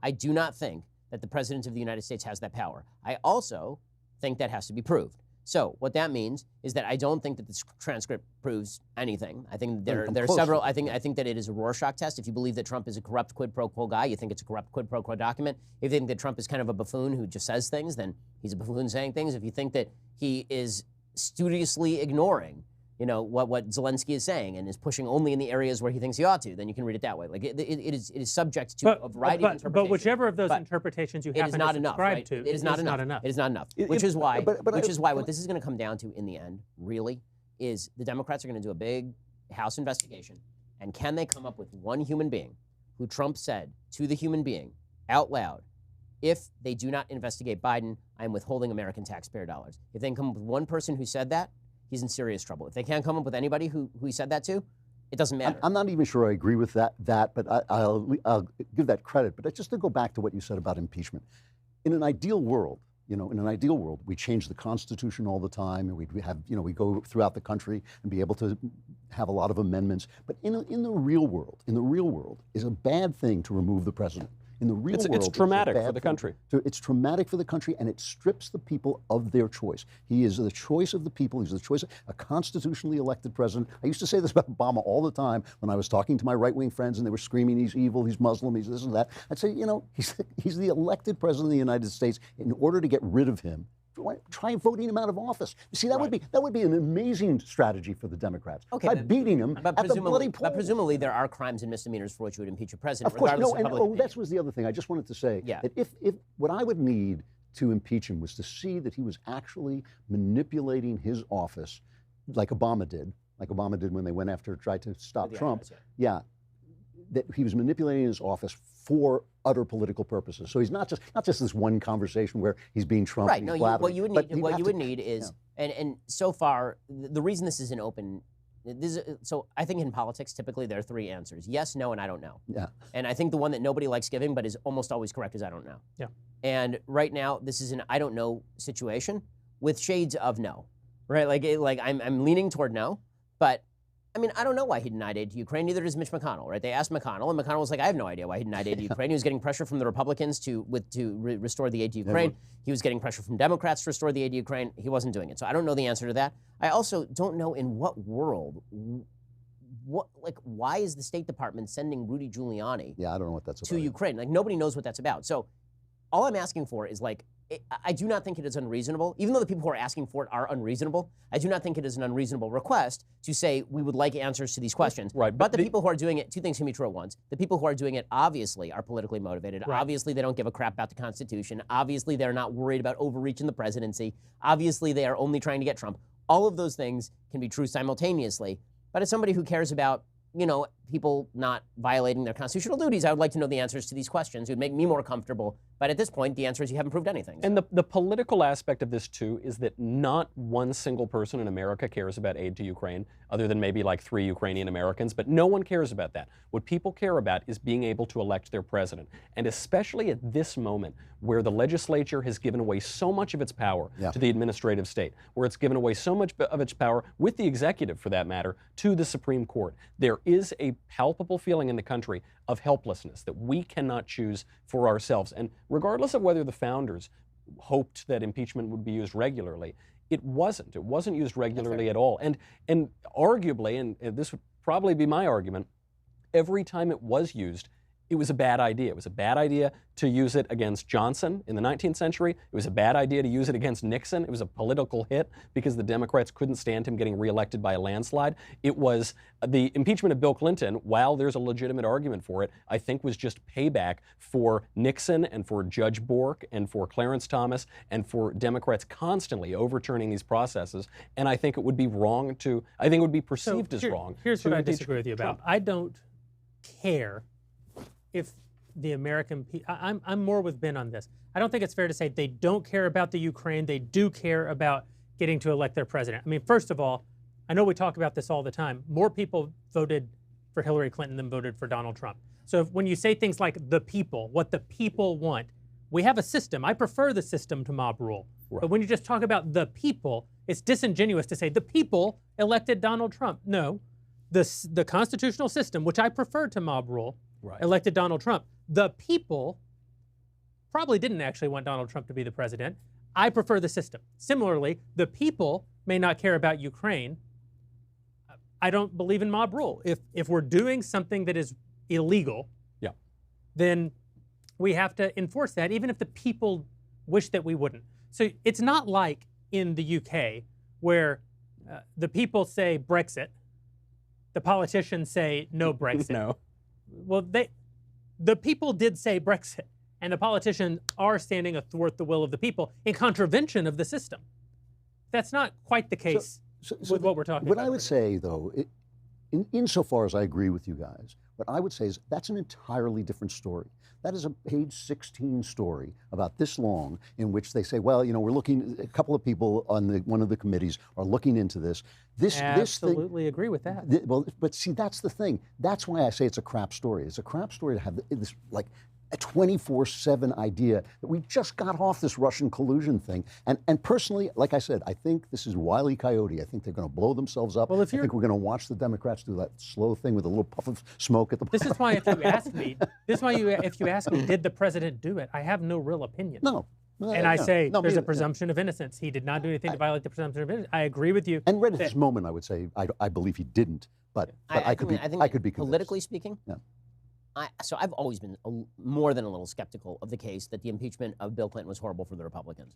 I do not think that the President of the United States has that power. I also think that has to be proved. So what that means is that I don't think that this transcript proves anything. I think there are several. I think that it is a Rorschach test. If you believe that Trump is a corrupt quid pro quo guy, you think it's a corrupt quid pro quo document. If you think that Trump is kind of a buffoon who just says things, then he's a buffoon saying things. If you think that he is studiously ignoring, you know, what Zelensky is saying and is pushing only in the areas where he thinks he ought to, then you can read it that way. Like it is subject to a variety of interpretations. But whichever of those interpretations you happen to subscribe to, it is not enough. It is not enough. Which is why what this is going to come down to in the end, really, is the Democrats are going to do a big House investigation, and can they come up with one human being who Trump said to the human being out loud, if they do not investigate Biden, I am withholding American taxpayer dollars. If they can come up with one person who said that, he's in serious trouble. If they can't come up with anybody who he said that to, it doesn't matter. I'm not even sure I agree with that, but I'll give that credit. But just to go back to what you said about impeachment, in an ideal world, we change the Constitution all the time, and we go throughout the country and be able to have a lot of amendments. But in the real world, is a bad thing to remove the president. In the real world, it's traumatic for the country. It's traumatic for the country, and it strips the people of their choice. He is the choice of the people. He's the choice of a constitutionally elected president. I used to say this about Obama all the time when I was talking to my right-wing friends, and they were screaming, he's evil, he's Muslim, he's this and that. I'd say, you know, he's the elected president of the United States. In order to get rid of him, try voting him out of office. You see, that would be an amazing strategy for the Democrats. Okay, by beating him at the bloody polls. But presumably there are crimes and misdemeanors for which you would impeach a president, of course, regardless of public opinion. That was the other thing. I just wanted to say that if what I would need to impeach him was to see that he was actually manipulating his office like Obama did when they went after, tried to stop The Trump. IRS, Yeah, that he was manipulating his office for utter political purposes. So he's not just this one conversation where he's being Trump. Right. And No. he's What blathering, you would but need, he'd what have you to- would need is, and so far, the reason this is an open. So I think in politics, typically there are three answers: yes, no, and I don't know. Yeah. And I think the one that nobody likes giving, but is almost always correct, is I don't know. Yeah. And right now, this is an I don't know situation with shades of no, right? Like I'm leaning toward no, but I mean, I don't know why he denied aid to Ukraine. Neither does Mitch McConnell, right? They asked McConnell, and McConnell was like, I have no idea why he denied aid to Ukraine. He was getting pressure from the Republicans to restore the aid to Ukraine. He was getting pressure from Democrats to restore the aid to Ukraine. He wasn't doing it. So I don't know the answer to that. I also don't know in what world, why is the State Department sending Rudy Giuliani Yeah, I don't know what that's about. to Ukraine? Like, nobody knows what that's about. So all I'm asking for is, like, I do not think it is unreasonable, even though the people who are asking for it are unreasonable. I do not think it is an unreasonable request to say we would like answers to these questions. Right, But but the people who are doing it, two things can be true at once. The people who are doing it obviously are politically motivated. Right. Obviously, they don't give a crap about the Constitution. Obviously, they're not worried about overreach in the presidency. Obviously, they are only trying to get Trump. All of those things can be true simultaneously. But as somebody who cares about, people not violating their constitutional duties, I would like to know the answers to these questions. It would make me more comfortable. But at this point, the answer is you haven't proved anything. And the political aspect of this, too, is that not one single person in America cares about aid to Ukraine, other than maybe like 3 Ukrainian Americans, but no one cares about that. What people care about is being able to elect their president. And especially at this moment, where the legislature has given away so much of its power to the administrative state, where it's given away so much of its power, with the executive for that matter, to the Supreme Court, there is a palpable feeling in the country of helplessness, that we cannot choose for ourselves. And regardless of whether the founders hoped that impeachment would be used regularly, it wasn't. It wasn't used regularly at all. And arguably, and this would probably be my argument, every time it was used, it was a bad idea. It was a bad idea to use it against Johnson in the 19th century. It was a bad idea to use it against Nixon. It was a political hit because the Democrats couldn't stand him getting reelected by a landslide. It was the impeachment of Bill Clinton, while there's a legitimate argument for it, I think was just payback for Nixon and for Judge Bork and for Clarence Thomas and for Democrats constantly overturning these processes. And I think it would be wrong to, I think it would be perceived as wrong. Here's to what I impeach disagree with you about. Trump. I don't care if the American people, I'm more with Ben on this. I don't think it's fair to say they don't care about the Ukraine. They do care about getting to elect their president. I mean, first of all, I know we talk about this all the time. More people voted for Hillary Clinton than voted for Donald Trump. So when you say things like the people, what the people want, we have a system. I prefer the system to mob rule. Right. But when you just talk about the people, it's disingenuous to say the people elected Donald Trump. No, the constitutional system, which I prefer to mob rule, elected Donald Trump. The people probably didn't actually want Donald Trump to be the president. I prefer the system. Similarly, the people may not care about Ukraine. I don't believe in mob rule. If we're doing something that is illegal, then we have to enforce that, even if the people wish that we wouldn't. So it's not like in the UK where the people say Brexit, the politicians say no Brexit. No. Well, the people did say Brexit, and the politicians are standing athwart the will of the people in contravention of the system. That's not quite the case with what we're talking about. What I would say, though, insofar as I agree with you guys, what I would say is that's an entirely different story. That is a page 16 story about this long in which they say, well, we're looking, a couple of people on one of the committees are looking into this. Absolutely agree with that. Well, but see, that's the thing. That's why I say it's a crap story. It's a crap story to have this, like, a 24/7 idea that we just got off this Russian collusion thing. And personally, like I said, I think this is Wile E. Coyote. I think they're going to blow themselves up. Well, I think we're going to watch the Democrats do that slow thing with a little puff of smoke at the This is why if you ask me, if you ask me, did the president do it? I have no real opinion. No. And I say there's a presumption of innocence. He did not do anything to violate the presumption of innocence. I agree with you. And right at this moment, I would say I believe he didn't. But I could be convinced. Politically speaking, so I've always been more than a little skeptical of the case that the impeachment of Bill Clinton was horrible for the Republicans.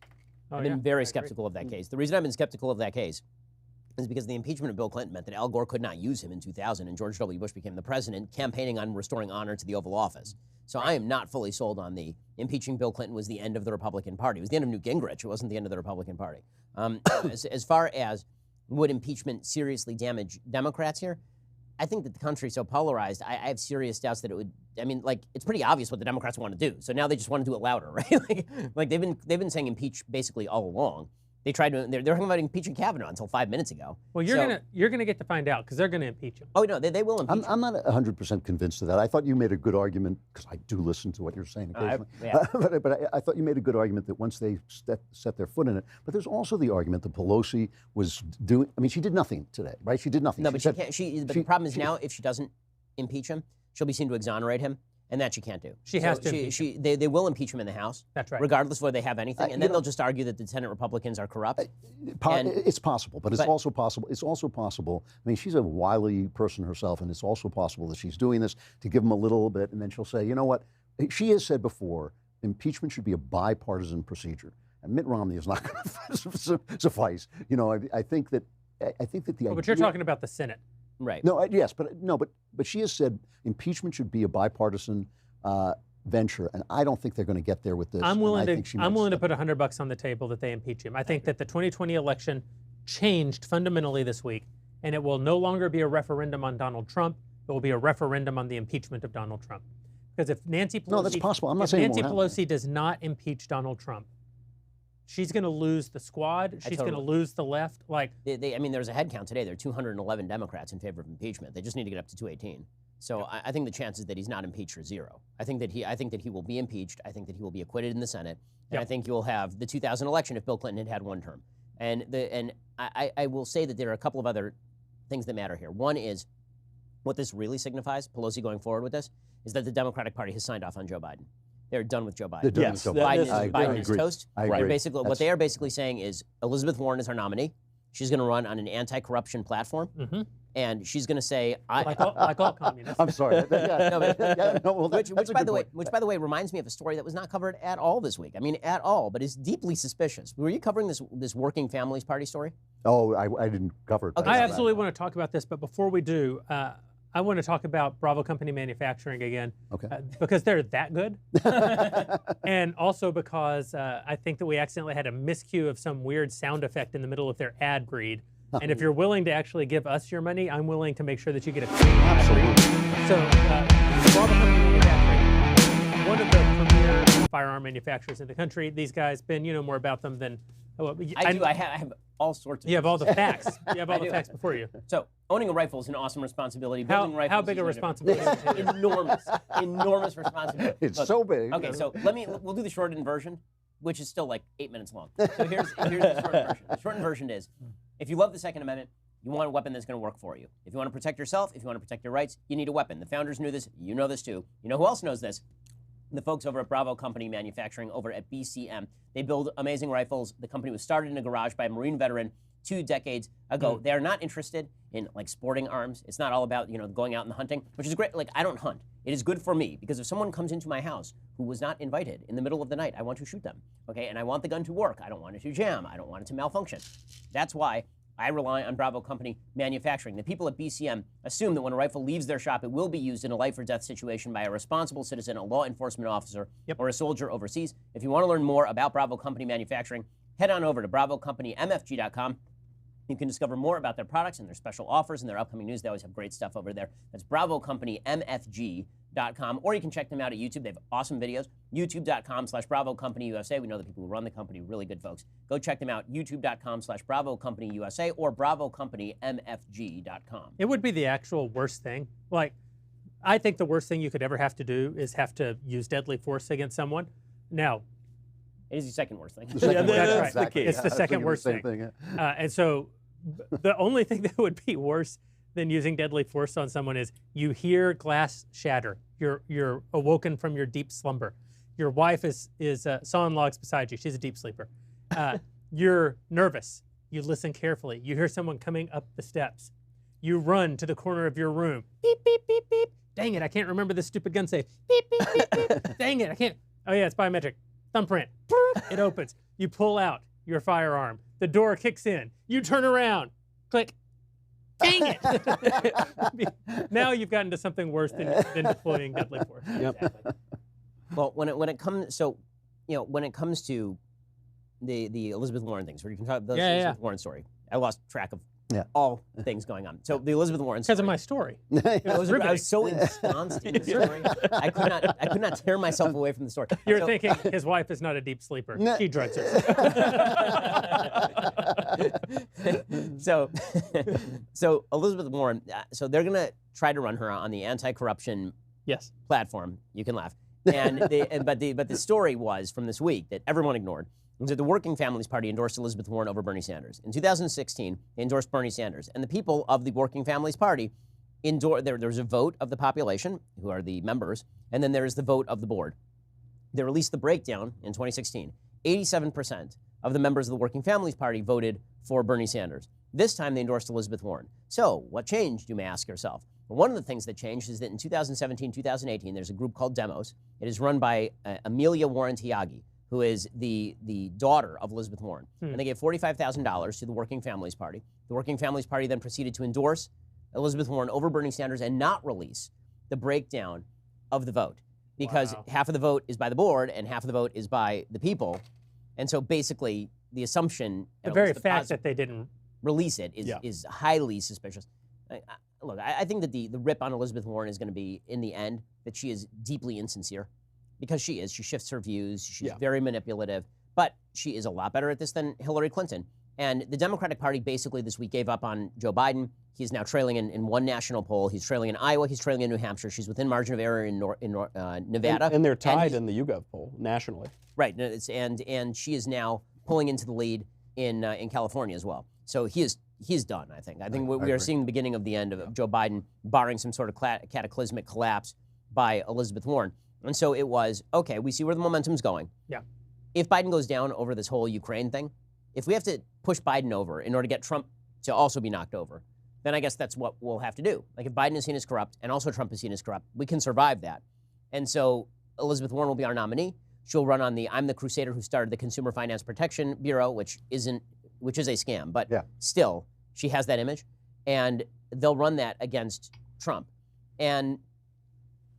I've been very skeptical of that case. The reason I've been skeptical of that case is because the impeachment of Bill Clinton meant that Al Gore could not use him in 2000 and George W. Bush became the president, campaigning on restoring honor to the Oval Office. So I am not fully sold on the impeaching Bill Clinton was the end of the Republican Party. It was the end of Newt Gingrich. It wasn't the end of the Republican Party. As far as would impeachment seriously damage Democrats here? I think that the country is so polarized, I have serious doubts that it would. I mean, like, it's pretty obvious what the Democrats want to do. So now they just want to do it louder, right? like they've been saying impeach basically all along. They tried to. They're talking about impeaching Kavanaugh until 5 minutes ago. Well, you're gonna get to find out because they're gonna impeach him. Oh no, they will impeach him. I'm not 100% convinced of that. I thought you made a good argument, because I do listen to what you're saying occasionally. Yeah. but I thought you made a good argument that once they set their foot in it. But there's also the argument that Pelosi was doing. I mean, she did nothing today, right? She did nothing. No, but she can't. But the problem is now, if she doesn't impeach him, she'll be seen to exonerate him. And that she can't do. She has to impeach him. They will impeach him in the House. That's right. Regardless of whether they have anything. And then they'll just argue that the Senate Republicans are corrupt. It's possible, but it's also possible. It's also possible. I mean, she's a wily person herself, and it's also possible that she's doing this to give them a little bit, and then she'll say, you know what? She has said before, impeachment should be a bipartisan procedure. And Mitt Romney is not going to suffice. You know, I think that the idea. But you're talking about the Senate. Right. No, yes, but she has said impeachment should be a bipartisan venture, and I don't think they're going to get there with this. I'm willing to put $100 on the table that they impeach him. I think that the 2020 election changed fundamentally this week, and it will no longer be a referendum on Donald Trump. It will be a referendum on the impeachment of Donald Trump. Because if Nancy Pelosi, that's possible. I'm not saying Nancy Pelosi does not impeach Donald Trump, she's going to lose the squad. She's going to lose the left. Like, I mean, there's a head count today. There are 211 Democrats in favor of impeachment. They just need to get up to 218. So I think the chances that he's not impeached are zero. I think that he will be impeached. I think that he will be acquitted in the Senate. And I think you'll have the 2000 election if Bill Clinton had one term. And I will say that there are a couple of other things that matter here. One is what this really signifies, Pelosi going forward with this, is that the Democratic Party has signed off on Joe Biden. They're done with Joe Biden. Biden is toast. Basically, what they are basically saying is Elizabeth Warren is our nominee. She's going to run on an anti-corruption platform, and she's going to say, like all communists. I'm sorry. Which, by the way, reminds me of a story that was not covered at all this week. I mean, at all, but is deeply suspicious. Were you covering this Working Families Party story? Oh, I didn't cover it. Okay, I absolutely want to talk about this, but before we do, I want to talk about Bravo Company Manufacturing again, because they're that good, and also because I think that we accidentally had a miscue of some weird sound effect in the middle of their ad read. And if you're willing to actually give us your money, I'm willing to make sure that you get a clean ad read. So Bravo Company Manufacturing, one of the premier firearm manufacturers in the country. These guys, Ben, you know more about them than I do. I have all sorts of. You have all the facts. You have all the facts before you. So owning a rifle is an awesome responsibility. How big a responsibility? Enormous responsibility. It's so big. Okay, so we'll do the shortened version, which is still like 8 minutes long. So here's the shortened version. The shortened version is, if you love the Second Amendment, you want a weapon that's going to work for you. If you want to protect yourself, if you want to protect your rights, you need a weapon. The founders knew this. You know this too. You know who else knows this? The folks over at Bravo Company Manufacturing over at BCM. They build amazing rifles. The company was started in a garage by a Marine veteran 2 decades ago. They are not interested in like sporting arms. It's not all about, going out and hunting, which is great. Like, I don't hunt. It is good for me because if someone comes into my house who was not invited in the middle of the night, I want to shoot them. Okay, and I want the gun to work. I don't want it to jam. I don't want it to malfunction. That's why I rely on Bravo Company Manufacturing. The people at BCM assume that when a rifle leaves their shop, it will be used in a life or death situation by a responsible citizen, a law enforcement officer, or a soldier overseas. If you want to learn more about Bravo Company Manufacturing, head on over to BravoCompanyMFG.com. You can discover more about their products and their special offers and their upcoming news. They always have great stuff over there. That's BravoCompanyMFG.com. Or you can check them out at YouTube. They have awesome videos. YouTube.com/BravoCompanyUSA. We know the people who run the company, really good folks. Go check them out. YouTube.com/BravoCompanyUSA or BravoCompanyMFG.com. It would be the actual worst thing. Like, I think the worst thing you could ever have to do is have to use deadly force against someone. Now, it is the second worst thing. That's right. Exactly. It's the second worst thing. And so the only thing that would be worse than using deadly force on someone is you hear glass shatter. You're awoken from your deep slumber. Your wife is sawing logs beside you. She's a deep sleeper. You're nervous. You listen carefully. You hear someone coming up the steps. You run to the corner of your room. Beep, beep, beep, beep. Dang it, I can't remember this stupid gun safe. Beep, beep, beep, beep. Dang it, I can't. Oh yeah, it's biometric. Thumbprint. It opens. You pull out your firearm. The door kicks in. You turn around. Click. Dang it! Now you've gotten to something worse than deploying deadly force. Yep. Exactly. Well, when it comes to the Elizabeth Warren things, where you can talk about the Elizabeth Warren story, I lost track of all things going on. So the Elizabeth Warren Because of story. my story. I was so ensconced in the story, I could not tear myself away from the story. You're So- thinking his wife is not a deep sleeper. She drugs her. so Elizabeth Warren, so they're going to try to run her on the anti-corruption Yes. platform. You can laugh. But the story was from this week that everyone ignored was that the Working Families Party endorsed Elizabeth Warren over Bernie Sanders. In 2016, they endorsed Bernie Sanders, and the people of the Working Families Party there's a vote of the population, who are the members, and then there is the vote of the board. They released the breakdown in 2016. 87% of the members of the Working Families Party voted for Bernie Sanders. This time they endorsed Elizabeth Warren. So what changed, you may ask yourself? Well, one of the things that changed is that in 2017, 2018, there's a group called Demos. It is run by Amelia Warren Tiagi, who is the daughter of Elizabeth Warren. And they gave $45,000 to the Working Families Party. The Working Families Party then proceeded to endorse Elizabeth Warren over Bernie Sanders and not release the breakdown of the vote, because half of the vote is by the board and half of the vote is by the people. And so basically the assumption, The very fact that they didn't. release it is highly suspicious. Look, I think that the rip on Elizabeth Warren is going to be, in the end, that she is deeply insincere, because she is. She shifts her views. She's very manipulative, but she is a lot better at this than Hillary Clinton. And the Democratic Party basically this week gave up on Joe Biden. He's now trailing in one national poll. He's trailing in Iowa. He's trailing in New Hampshire. She's within margin of error in Nevada. And they're tied in the YouGov poll nationally. Right, and she is now pulling into the lead in California as well. So he's done, I think. I think we are seeing the beginning of the end of Joe Biden, barring some sort of cataclysmic collapse by Elizabeth Warren. And so it was, okay, we see where the momentum's going. Yeah. If Biden goes down over this whole Ukraine thing, if we have to push Biden over in order to get Trump to also be knocked over, then I guess that's what we'll have to do. Like, if Biden is seen as corrupt and also Trump is seen as corrupt, we can survive that. And so Elizabeth Warren will be our nominee. She'll run on the I'm the Crusader who started the Consumer Finance Protection Bureau, which is a scam, but still, she has that image. And they'll run that against Trump. And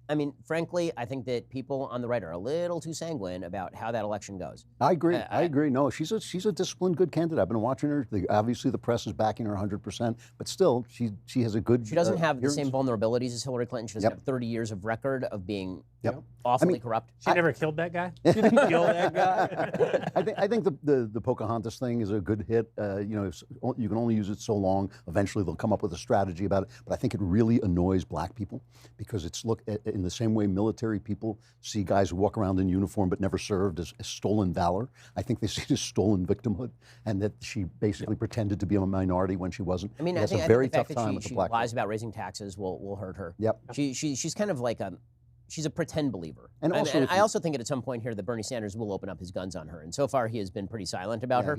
I mean, frankly, I think that people on the right are a little too sanguine about how that election goes. I agree. I agree. No, she's a disciplined, good candidate. I've been watching her. Obviously, the press is backing her 100%, but still, she has a good. She doesn't have the same vulnerabilities as Hillary Clinton. She doesn't have 30 years of record of being awfully corrupt. She never killed that guy? She didn't kill that guy. I think the Pocahontas thing is a good hit. You can only use it so long. Eventually, they'll come up with a strategy about it. But I think it really annoys black people, because it's in the same way military people see guys who walk around in uniform but never served as stolen valor. I think they see it as stolen victimhood, and that she basically pretended to be a minority when she wasn't. I mean, I think the fact that she lies about raising taxes will hurt her. Yep. She's kind of like she's a pretend believer. And also, I also think that at some point here that Bernie Sanders will open up his guns on her. And so far he has been pretty silent about her.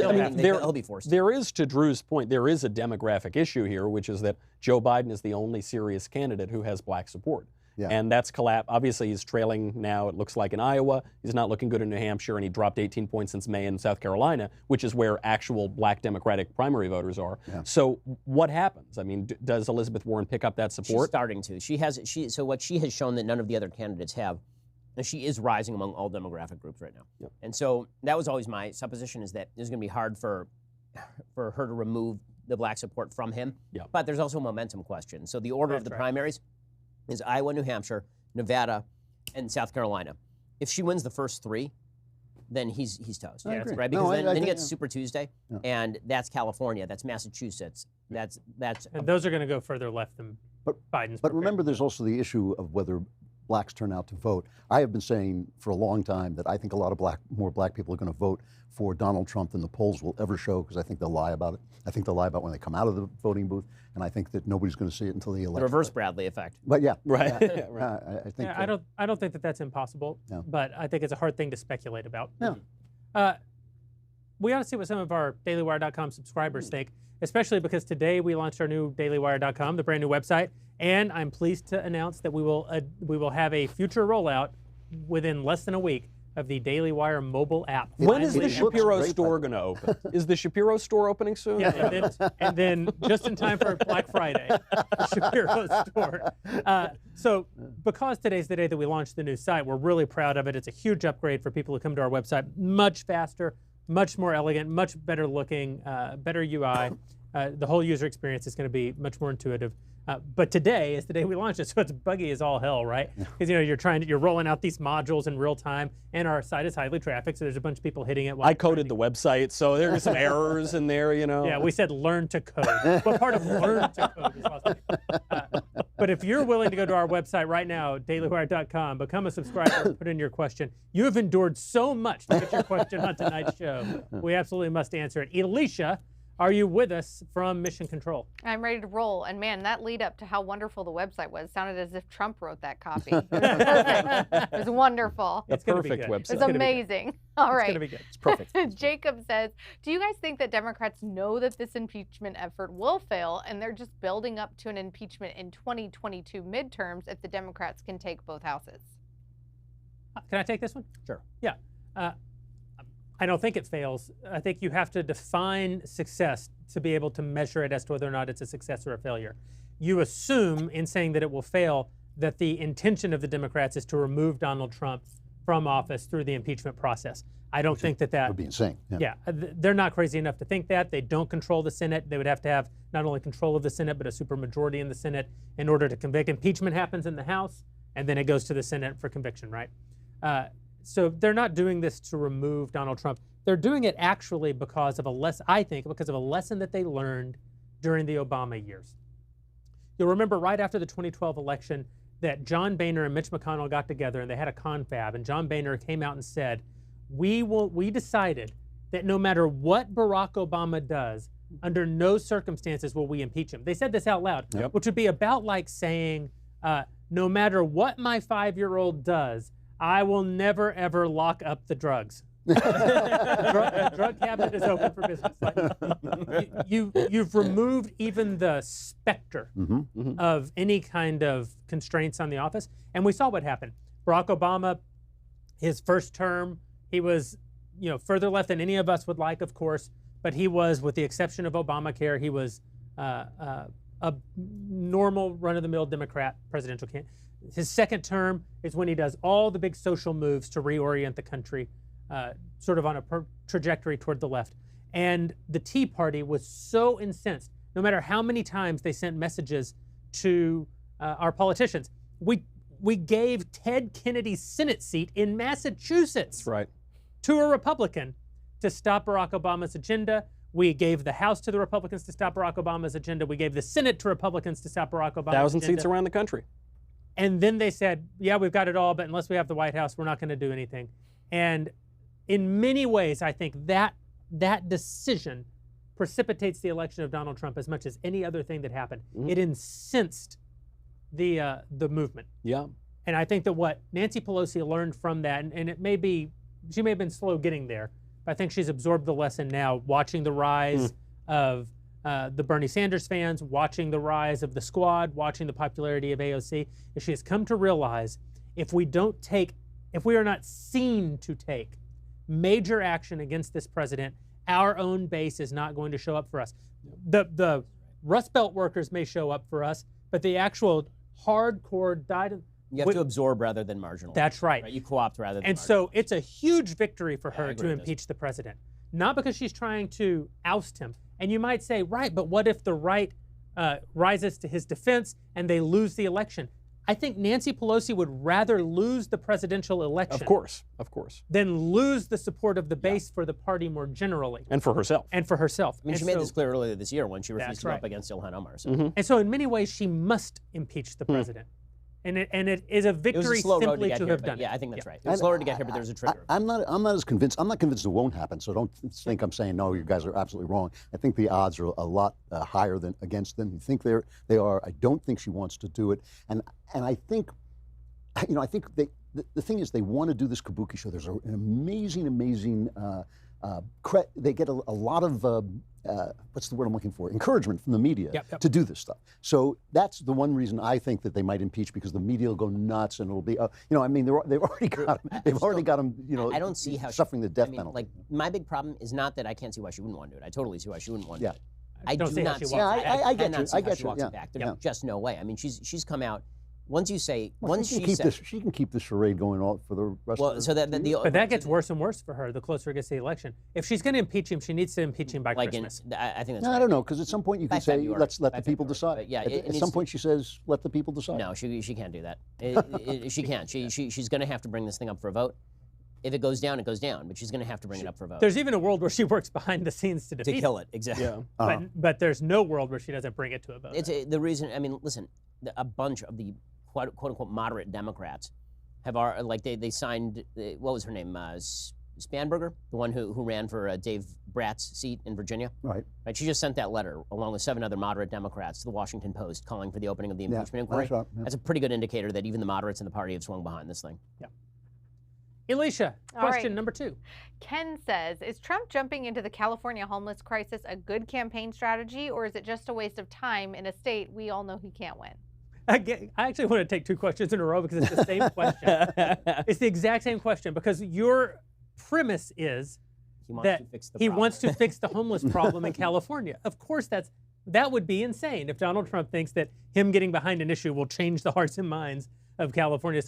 I mean, he'll be forced. There is, to Drew's point, there is a demographic issue here, which is that Joe Biden is the only serious candidate who has black support. Yeah. And that's obviously he's trailing now, it looks like, in Iowa. He's not looking good in New Hampshire, and he dropped 18 points since May in South Carolina, which is where actual black Democratic primary voters are. Yeah. So what happens? I mean, does Elizabeth Warren pick up that support? She's starting to. So what she has shown that none of the other candidates have, is she is rising among all demographic groups right now. Yep. And so that was always my supposition, is that it's going to be hard for her to remove the black support from him. Yep. But there's also a momentum question. So the order of the primaries is Iowa, New Hampshire, Nevada, and South Carolina. If she wins the first three, then he's toast. Right? Because then you get Super Tuesday, and that's California, that's Massachusetts, that's. And those are going to go further left than Biden's. But remember, there's also the issue of whether blacks turn out to vote. I have been saying for a long time that I think a lot of more black people are going to vote for Donald Trump than the polls will ever show, because I think they'll lie about it. I think they'll lie about when they come out of the voting booth, and I think that nobody's going to see it until the election. The reverse Bradley effect. But right. I think. I don't think that that's impossible. No. But I think it's a hard thing to speculate about. Yeah. We ought to see what some of our DailyWire.com subscribers think, especially because today we launched our new DailyWire.com, the brand new website, and I'm pleased to announce that we will have a future rollout within less than a week of the Daily Wire mobile app. When is the Shapiro store going to open? Is the Shapiro store opening soon? Yeah, and then just in time for Black Friday, the Shapiro store. So because today's the day that we launched the new site, we're really proud of it. It's a huge upgrade for people who come to our website. Much faster, much more elegant, much better looking, better UI. the whole user experience is going to be much more intuitive. But today is the day we launched it, so it's buggy as all hell, right? Because you're rolling out these modules in real time, and our site is highly trafficked, so there's a bunch of people hitting it. I coded the website, so there are some errors in there, Yeah, we said learn to code. What part of learn to code is lost? But if you're willing to go to our website right now, dailywire.com, become a subscriber, put in your question. You have endured so much to get your question on tonight's show. We absolutely must answer it. Alicia, are you with us from Mission Control? I'm ready to roll. And man, that lead up to how wonderful the website was sounded as if Trump wrote that copy. It was perfect. It was wonderful. It's gonna be perfect good. website. It's amazing. All right. It's going to be good. It's perfect. Jacob says, do you guys think that Democrats know that this impeachment effort will fail and they're just building up to an impeachment in 2022 midterms if the Democrats can take both houses? Can I take this one? Sure. Yeah. I don't think it fails. I think you have to define success to be able to measure it as to whether or not it's a success or a failure. You assume in saying that it will fail that the intention of the Democrats is to remove Donald Trump from office through the impeachment process. I don't think that would be insane. Yeah, they're not crazy enough to think that. They don't control the Senate. They would have to have not only control of the Senate, but a supermajority in the Senate in order to convict. Impeachment happens in the House, and then it goes to the Senate for conviction, right? So they're not doing this to remove Donald Trump. They're doing it actually because of a lesson that they learned during the Obama years. You'll remember right after the 2012 election that John Boehner and Mitch McConnell got together and they had a confab, and John Boehner came out and said, we decided that no matter what Barack Obama does, under no circumstances will we impeach him. They said this out loud, which would be about like saying, no matter what my 5-year-old does, I will never, ever lock up the drugs. Drug cabinet is open for business. Like, you've removed even the specter of any kind of constraints on the office. And we saw what happened. Barack Obama, his first term, he was further left than any of us would like, of course, but he was, with the exception of Obamacare, he was a normal run-of-the-mill Democrat presidential candidate. His second term is when he does all the big social moves to reorient the country sort of on a trajectory toward the left. And the Tea Party was so incensed, no matter how many times they sent messages to our politicians. We gave Ted Kennedy's Senate seat in Massachusetts to a Republican to stop Barack Obama's agenda. We gave the House to the Republicans to stop Barack Obama's agenda. We gave the Senate to Republicans to stop Barack Obama's 1,000 agenda. seats around the country. And then they said, yeah, we've got it all, but unless we have the White House, we're not going to do anything. And in many ways, I think that decision precipitates the election of Donald Trump as much as any other thing that happened. It incensed the movement. Yeah. And I think that what Nancy Pelosi learned from that, and she may have been slow getting there, but I think she's absorbed the lesson now, watching the rise of the Bernie Sanders fans, watching the rise of the Squad, watching the popularity of AOC, is she has come to realize if we are not seen to take major action against this president, our own base is not going to show up for us. The Rust Belt workers may show up for us, but the actual hardcore you have to absorb rather than marginalize. That's right. You co-opt rather than And so it's a huge victory for her to impeach the president. Not because she's trying to oust him. And you might say, right, but what if the right rises to his defense and they lose the election? I think Nancy Pelosi would rather lose the presidential election. Of course. Than lose the support of the base for the party more generally. And for herself. I mean, she made this clear earlier this year when she refused to go up against Ilhan Omar. So. And so in many ways, she must impeach the president. And it is a victory simply to have done it. Yeah, I think that's right. It was slower to get here, but there's a trigger. I'm not as convinced. I'm not convinced it won't happen. So don't think I'm saying no. You guys are absolutely wrong. I think the odds are a lot higher than against them. You think they are. I don't think she wants to do it. And I think, I think the thing is they want to do this kabuki show. There's an amazing. They get a lot of what's the word I'm looking for? Encouragement from the media to do this stuff. So that's the one reason I think that they might impeach, because the media will go nuts and it'll be, I mean, they've already got him. I don't see how suffering the death penalty. Like, my big problem is not that I can't see why she wouldn't want to do it. I totally see why she wouldn't want to do it. I do not see I get you. I get you. Back. There's just no way. I mean, she's come out once you say, Well, once she can she keep said, this. She can keep this charade going on for the rest of well, the so that the But that gets worse and worse for her the closer it gets to the election. If she's going to impeach him, she needs to impeach him by like Christmas. I think that's No, right. I don't know, because at some point you can By say, February. let's let By the people February. decide. But yeah, At some point she says, let the people decide. No, she can't do that. She can't. She's going to have to bring this thing up for a vote. If it goes down, it goes down. But she's going to have to bring it up for a vote. There's even a world where she works behind the scenes to defeat to kill it, exactly. Yeah. But there's no world where she doesn't bring it to a vote. It's the reason. I mean, listen, a bunch of the quote unquote moderate Democrats have they signed. What was her name? Spanberger, the one who ran for Dave Bratt's seat in Virginia. Right. Right. She just sent that letter along with 7 other moderate Democrats to the Washington Post, calling for the opening of the impeachment inquiry. that's right, yeah. That's a pretty good indicator that even the moderates in the party have swung behind this thing. Yeah. Alicia, All question right. number 2. Ken says, is Trump jumping into the California homeless crisis a good campaign strategy, or is it just a waste of time in a state we all know he can't win? I actually want to take 2 questions in a row because it's the same question. It's the exact same question because your premise is He wants that to fix the he problem. wants to fix the homeless problem in California. Of course, that would be insane if Donald Trump thinks that him getting behind an issue will change the hearts and minds of California.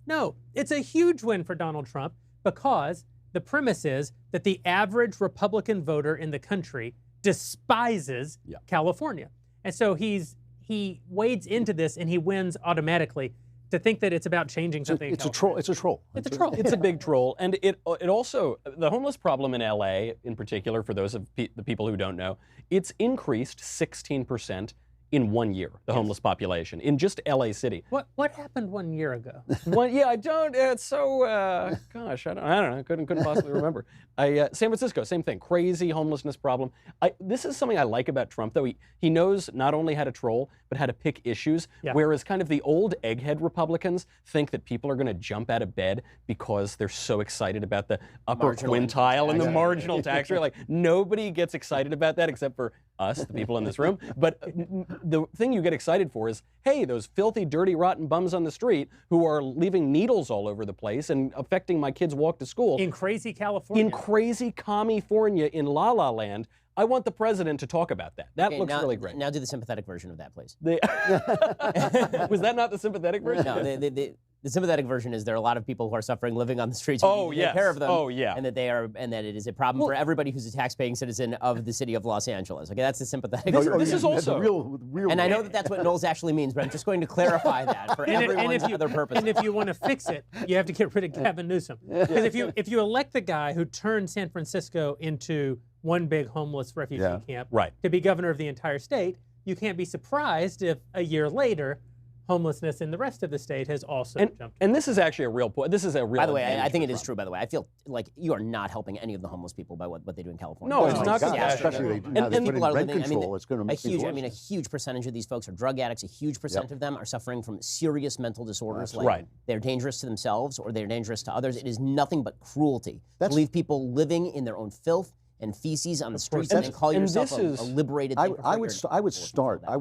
No, it's a huge win for Donald Trump because the premise is that the average Republican voter in the country despises California. And so he wades into this and he wins automatically. To think that it's about changing something. It's a troll. It's a troll. It's a troll. It's a big troll, and it also, the homeless problem in LA in particular, for those of the people who don't know, it's increased 16% in 1 year, the homeless population in just LA City. What happened 1 year ago? I don't. It's so. Gosh, I don't know. Couldn't possibly remember. San Francisco, same thing. Crazy homelessness problem. This is something I like about Trump, though. He knows not only how to troll, but how to pick issues. Yeah. Whereas kind of the old egghead Republicans think that people are going to jump out of bed because they're so excited about the upper Marginal quintile and the tax rate. marginal tax rate. Like nobody gets excited about that except for us, the people in this room. But the thing you get excited for is, hey, those filthy, dirty, rotten bums on the street who are leaving needles all over the place and affecting my kids' walk to school. In crazy California. In crazy California, in La La Land. I want the president to talk about that. That looks really great. Now do the sympathetic version of that, please. Was that not the sympathetic version? No, the sympathetic version is there are a lot of people who are suffering living on the streets. We need to take care of them. Oh, yeah. And that it is a problem for everybody who's a taxpaying citizen of the city of Los Angeles. Okay, that's the sympathetic version. This is also the real. And I know that that's what Knowles actually means, but I'm just going to clarify that for everyone's other purposes. And if you want to fix it, you have to get rid of Gavin Newsom. Because if you elect the guy who turned San Francisco into one big homeless refugee camp to be governor of the entire state, you can't be surprised if a year later homelessness in the rest of the state has also jumped. And this is actually a real point. This is a real. By the way, I think it is true. By the way, I feel like you are not helping any of the homeless people by what they do in California. No, it's not. Especially now they put in rent control. It's going to make things worse. a huge percentage of these folks are drug addicts. A huge percent of them are suffering from serious mental disorders. They're dangerous to themselves or they're dangerous to others. It is nothing but cruelty to leave people living in their own filth and feces on the streets and then call yourself a liberated thing. I would start by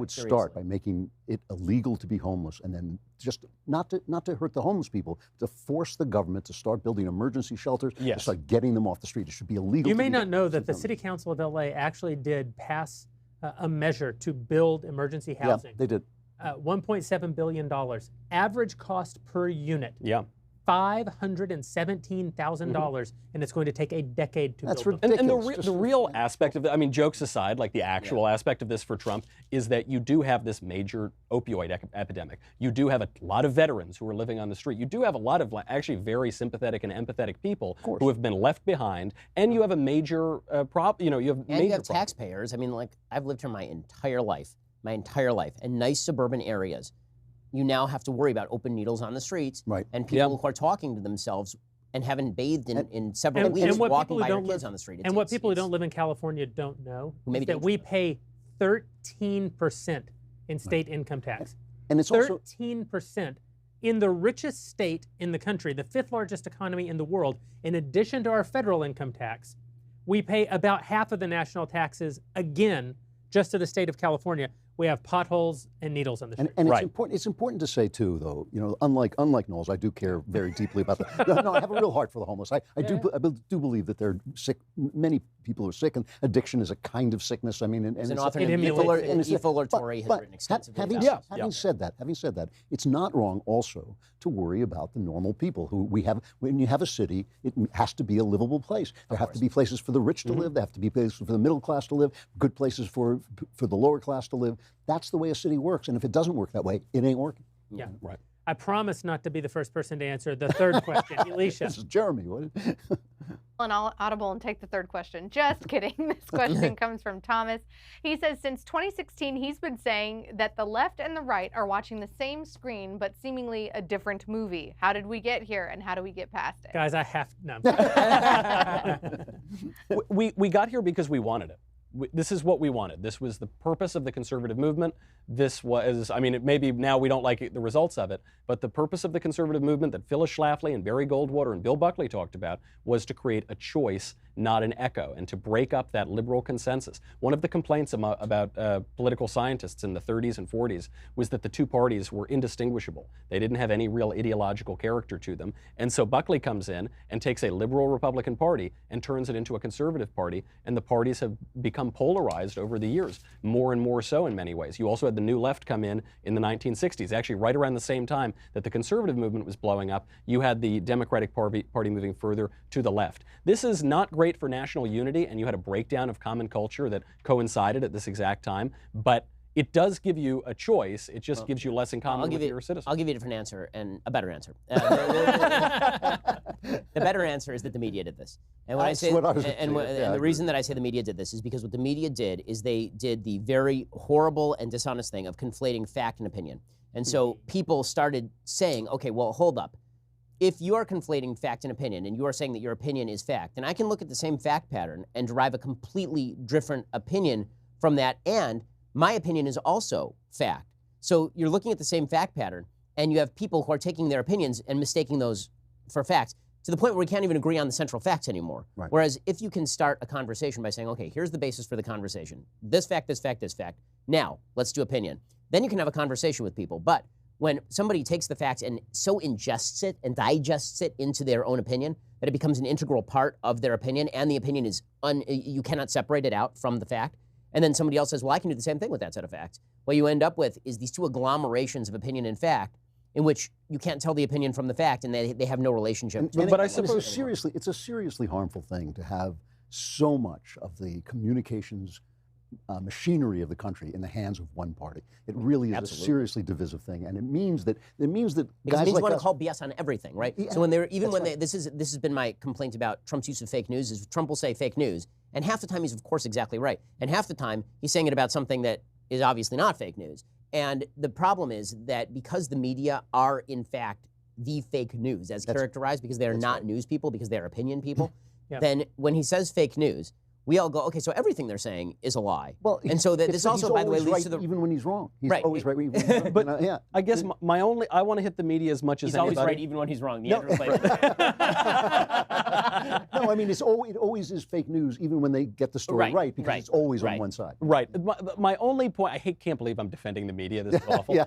making it illegal to be homeless, and then just not to hurt the homeless people, to force the government to start building emergency shelters, to start getting them off the street. It should be illegal. You may not know that the City Council of LA actually did pass a measure to build emergency housing. Yeah, they did. $1.7 billion. Average cost per unit. Yeah. $517,000, and it's going to take a decade to build. That's ridiculous. And the real aspect of it, I mean, jokes aside, like the actual aspect of this for Trump is that you do have this major opioid epidemic. You do have a lot of veterans who are living on the street. You do have a lot of actually very sympathetic and empathetic people who have been left behind, and you have a major problem. You have and you have taxpayers. I mean, like I've lived here my entire life, in nice suburban areas. You now have to worry about open needles on the streets and people who are talking to themselves and haven't bathed in several weeks, walking by their kids on the street. And what people who don't live in California don't know is that we pay 13% in state income tax. And it's 13% in the richest state in the country, the 5th largest economy in the world. In addition to our federal income tax, we pay about half of the national taxes again just to the state of California. we have potholes and needles on the street. And Right. it's important to say too, though, you know, unlike Knowles, I do care very deeply about that. No, I have a real heart for the homeless. I do believe that they're sick. Many people are sick, and addiction is a kind of sickness. I mean, and As an it's- author, it emulates Ethel or Torrey has written extensively about it. having said that, it's not wrong also to worry about the normal people who we have. When you have a city, it has to be a livable place. There have to be places for the rich to live. There have to be places for the middle class to live. Good places for the lower class to live. That's the way a city works. And if it doesn't work that way, it ain't working. Yeah. Right. I promise not to be the first person to answer the third question. Alicia. This is Jeremy. What? On Audible and take the third question. Just kidding. This question comes from Thomas. He says, since 2016, he's been saying that the left and the right are watching the same screen, but seemingly a different movie. How did we get here, and how do we get past it? Guys, I have no. We got here because we wanted it. This is what we wanted. This was the purpose of the conservative movement. This was, I mean, it maybe now we don't like the results of it, but the purpose of the conservative movement that Phyllis Schlafly and Barry Goldwater and Bill Buckley talked about was to create a choice, not an echo, and to break up that liberal consensus. One of the complaints about political scientists in the 30s and 40s was that the two parties were indistinguishable. They didn't have any real ideological character to them. And so Buckley comes in and takes a liberal Republican Party and turns it into a conservative party, and the parties have become polarized over the years, more and more so in many ways. You also had the New Left come in the 1960s, actually right around the same time that the conservative movement was blowing up. You had the Democratic Party moving further to the left. This is not great for national unity, and you had a breakdown of common culture that coincided at this exact time, but it does give you a choice. It just gives you less in common with your citizens. I'll give you a different answer and a better answer. The better answer is that the media did this. And when That's I say, what I was and gonna say. Yeah, I the agree. reason that I say the media did this is because what the media did is they did the very horrible and dishonest thing of conflating fact and opinion. And so people started saying, okay, well, hold up. If you are conflating fact and opinion, and you are saying that your opinion is fact, then I can look at the same fact pattern and derive a completely different opinion from that, and my opinion is also fact. So you're looking at the same fact pattern, and you have people who are taking their opinions and mistaking those for facts, to the point where we can't even agree on the central facts anymore. Right. Whereas if you can start a conversation by saying, okay, here's the basis for the conversation. This fact, this fact, this fact. Now, let's do opinion. Then you can have a conversation with people. But when somebody takes the facts and so ingests it and digests it into their own opinion that it becomes an integral part of their opinion, and the opinion is, you cannot separate it out from the fact, and then somebody else says, well, I can do the same thing with that set of facts. What you end up with is these two agglomerations of opinion and fact, in which you can't tell the opinion from the fact, and they have no relationship. But I suppose it's a seriously harmful thing to have so much of the communications machinery of the country in the hands of one party. It really is Absolutely. a seriously divisive thing, and it means that Because guys it means like you want to us, call BS on everything, right? Yeah, so when they're right. this has been my complaint about Trump's use of fake news is Trump will say fake news, and half the time he's of course exactly right, and half the time he's saying it about something that is obviously not fake news. And the problem is that because the media are in fact the fake news as characterized, because they are not news people, because they are opinion people, Yeah. then when he says fake news, we all go, okay, so everything they're saying is a lie. well, and so that it's this that also, he's by the way, always leads right to the even when he's wrong. He's Right. always right. Even when he's wrong. But yeah. I guess I want to hit the media as much as he's always anybody. right even when he's wrong. The No. Andrew Klavan. No, I mean it always is fake news, even when they get the story right, because it's always on one side. Right. My only point, can't believe I'm defending the media. This is awful. Yeah,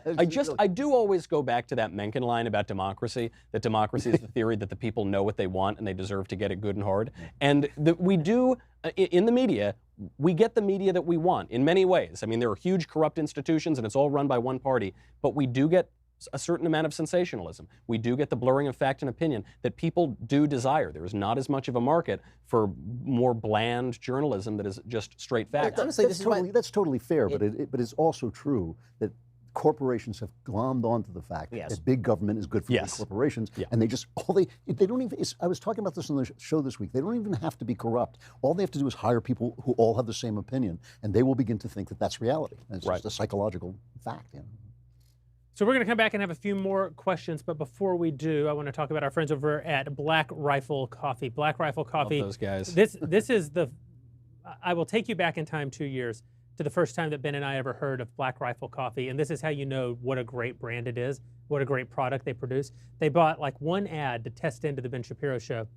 I do always go back to that Mencken line about democracy, that democracy is the theory that the people know what they want and they deserve to get it good and hard. And we do, in the media, we get the media that we want in many ways. I mean, there are huge corrupt institutions and it's all run by one party, but we do get a certain amount of sensationalism. We do get the blurring of fact and opinion that people do desire. There is not as much of a market for more bland journalism that is just straight fact. Honestly, That's totally fair, but it's also true that corporations have glommed onto the fact Yes. that big government is good for big corporations, and they just they don't even. I was talking about this on the show this week. They don't even have to be corrupt. All they have to do is hire people who all have the same opinion, and they will begin to think that that's reality. And it's just a psychological fact. You know? So we're going to come back and have a few more questions, but before we do, I want to talk about our friends over at Black Rifle Coffee. Black Rifle Coffee. Love those guys. This is I will take you back in time 2 years to the first time that Ben and I ever heard of Black Rifle Coffee, and this is how you know what a great brand it is, what a great product they produce. They bought like one ad to test into the Ben Shapiro show,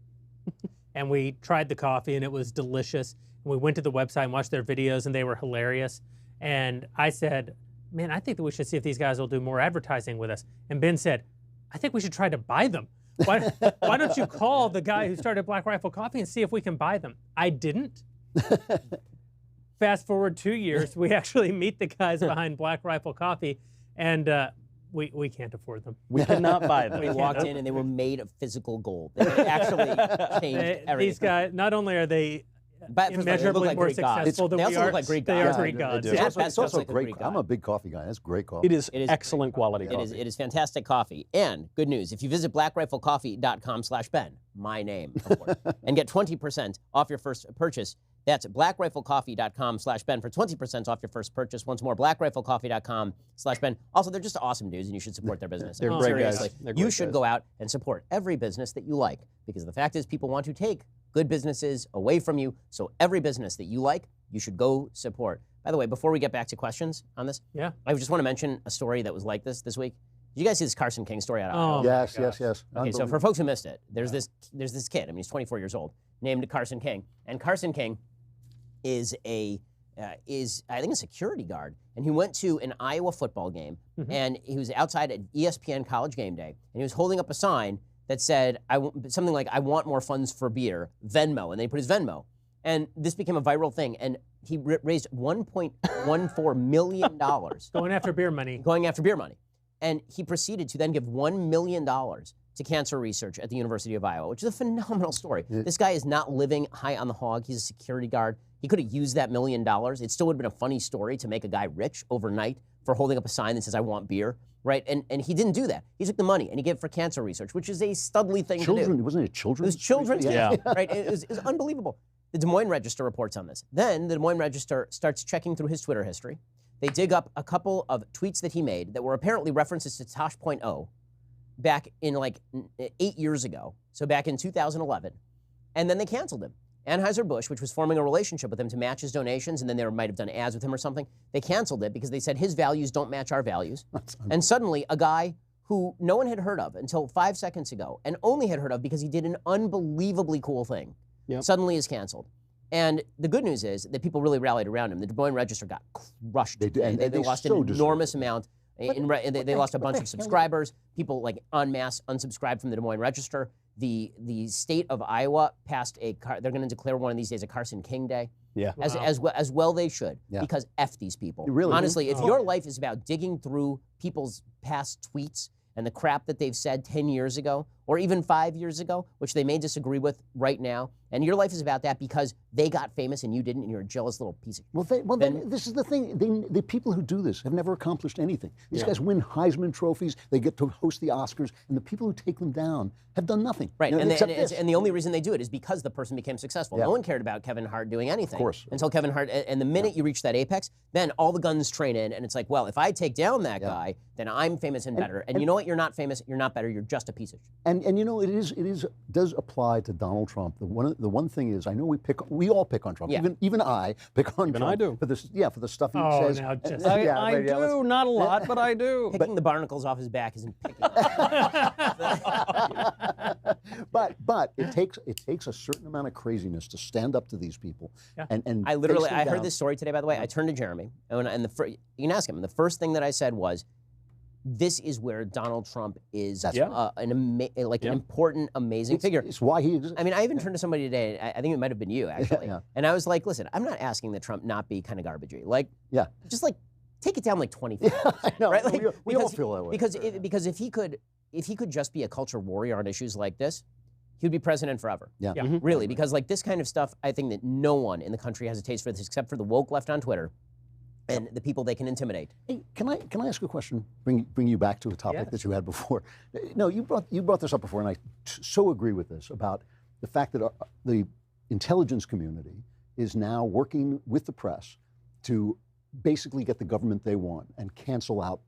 and we tried the coffee, and it was delicious. And we went to the website and watched their videos, and they were hilarious. And I said, man, I think that we should see if these guys will do more advertising with us. And Ben said, I think we should try to buy them. Why don't you call the guy who started Black Rifle Coffee and see if we can buy them? I didn't. Fast forward 2 years, we actually meet the guys behind Black Rifle Coffee, and we can't afford them. We cannot buy them. We walked in and they were made of physical gold. They actually changed everything. These guys, not only are they But first of all, they look immeasurably like more Greek gods. successful than They we also are, look like Greek they are gods. Greek gods. It's Yeah, also, Pat it's also smells like a great. Greek I'm god. a big coffee guy. That's great coffee. It is It is- excellent quality It coffee. is fantastic coffee. And good news, if you visit blackriflecoffee.com/Ben, my name, of course, and get 20% off your first purchase, that's blackriflecoffee.com/Ben for 20% off your first purchase. Once more, blackriflecoffee.com/Ben. Also, they're just awesome dudes, and you should support their business. They're I mean, great guys. seriously, They're you great should guys. go out and support every business that you like, because the fact is people want to take good businesses away from you. So every business that you like, you should go support. By the way, before we get back to questions on this, Yeah. I just want to mention a story that was like this week. Did you guys see this Carson King story out of Iowa? Oh, Yes, my yes, gosh. yes. Okay, so for folks who missed it, there's this kid. I mean, he's 24 years old, named Carson King, and Carson King is I think a security guard, and he went to an Iowa football game, and he was outside at ESPN College Game Day, and he was holding up a sign that said something like "I want more funds for beer, Venmo," and then he put his Venmo, and this became a viral thing, and he raised $1.14 million Going after beer money. going after beer money. And he proceeded to then give $1 million to cancer research at the University of Iowa, which is a phenomenal story. This guy is not living high on the hog. He's a security guard. He could have used that $1 million. It still would have been a funny story to make a guy rich overnight for holding up a sign that says, "I want beer," right? And he didn't do that. He took the money and he gave it for cancer research, which is a studly thing to children, do. wasn't it It children's? was children's, Yeah. right? It was unbelievable. The Des Moines Register reports on this. Then the Des Moines Register starts checking through his Twitter history. They dig up a couple of tweets that he made that were apparently references to Tosh.0 back in like 8 years ago, so back in 2011. And then they canceled him. Anheuser-Busch, which was forming a relationship with him to match his donations, and then they might have done ads with him or something, they canceled it because they said his values don't match our values. And suddenly, a guy who no one had heard of until 5 seconds ago, and only had heard of because he did an unbelievably cool thing, suddenly is canceled. And the good news is that people really rallied around him. The Des Moines Register got crushed. They did, and They they lost so an deserve enormous it. amount. They lost a bunch of subscribers. People like en masse unsubscribed from the Des Moines Register. The state of Iowa passed they're going to declare one of these days a Carson King Day. Yeah. As well they should, Yeah. because F these people. You really do? Honestly, if Oh. your life is about digging through people's past tweets and the crap that they've said 10 years ago, or even 5 years ago, which they may disagree with right now, and your life is about that because they got famous and you didn't, and you're a jealous little piece of This is the thing. The people who do this have never accomplished anything. These guys win Heisman trophies. They get to host the Oscars, and the people who take them down have done nothing. Right, You know, and except this. the only reason they do it is because the person became successful. Yeah. No one cared about Kevin Hart doing anything. Of course. Until Kevin Hart, and the minute you reach that apex, then all the guns train in, and it's like, well, if I take down that guy, then I'm famous and better. And you know what? You're not famous. You're not better. You're just a piece of shit. And you know it does apply to Donald Trump. The one thing is, I know we all pick on Trump. Yeah. Even I pick on Even Trump I do. for this for the stuff he Oh, says. now just- I do, let's- not a lot, but I do. Picking the barnacles off his back isn't picking. But it takes a certain amount of craziness to stand up to these people. Yeah. And I literally, face them I heard down. this story today, by the way. I turned to Jeremy, and you can ask him. The first thing that I said was, this is where Donald Trump is That's an important, amazing figure. It's why he exists. I mean, I even turned to somebody today, I think it might have been you, actually. Yeah. And I was like, listen, I'm not asking that Trump not be kind of garbagey. Like, Yeah. just like, take it down like 25. I know. Right? Like, we all feel that way. Because if he could just be a culture warrior on issues like this, he would be president forever. Yeah. Yeah. Really, because like this kind of stuff, I think that no one in the country has a taste for this except for the woke left on Twitter and the people they can intimidate. Hey, can I ask a question? Bring you back to a topic Yes. that you had before. No, you brought this up before, and I so agree with this about the fact that the intelligence community is now working with the press to basically get the government they want and cancel out.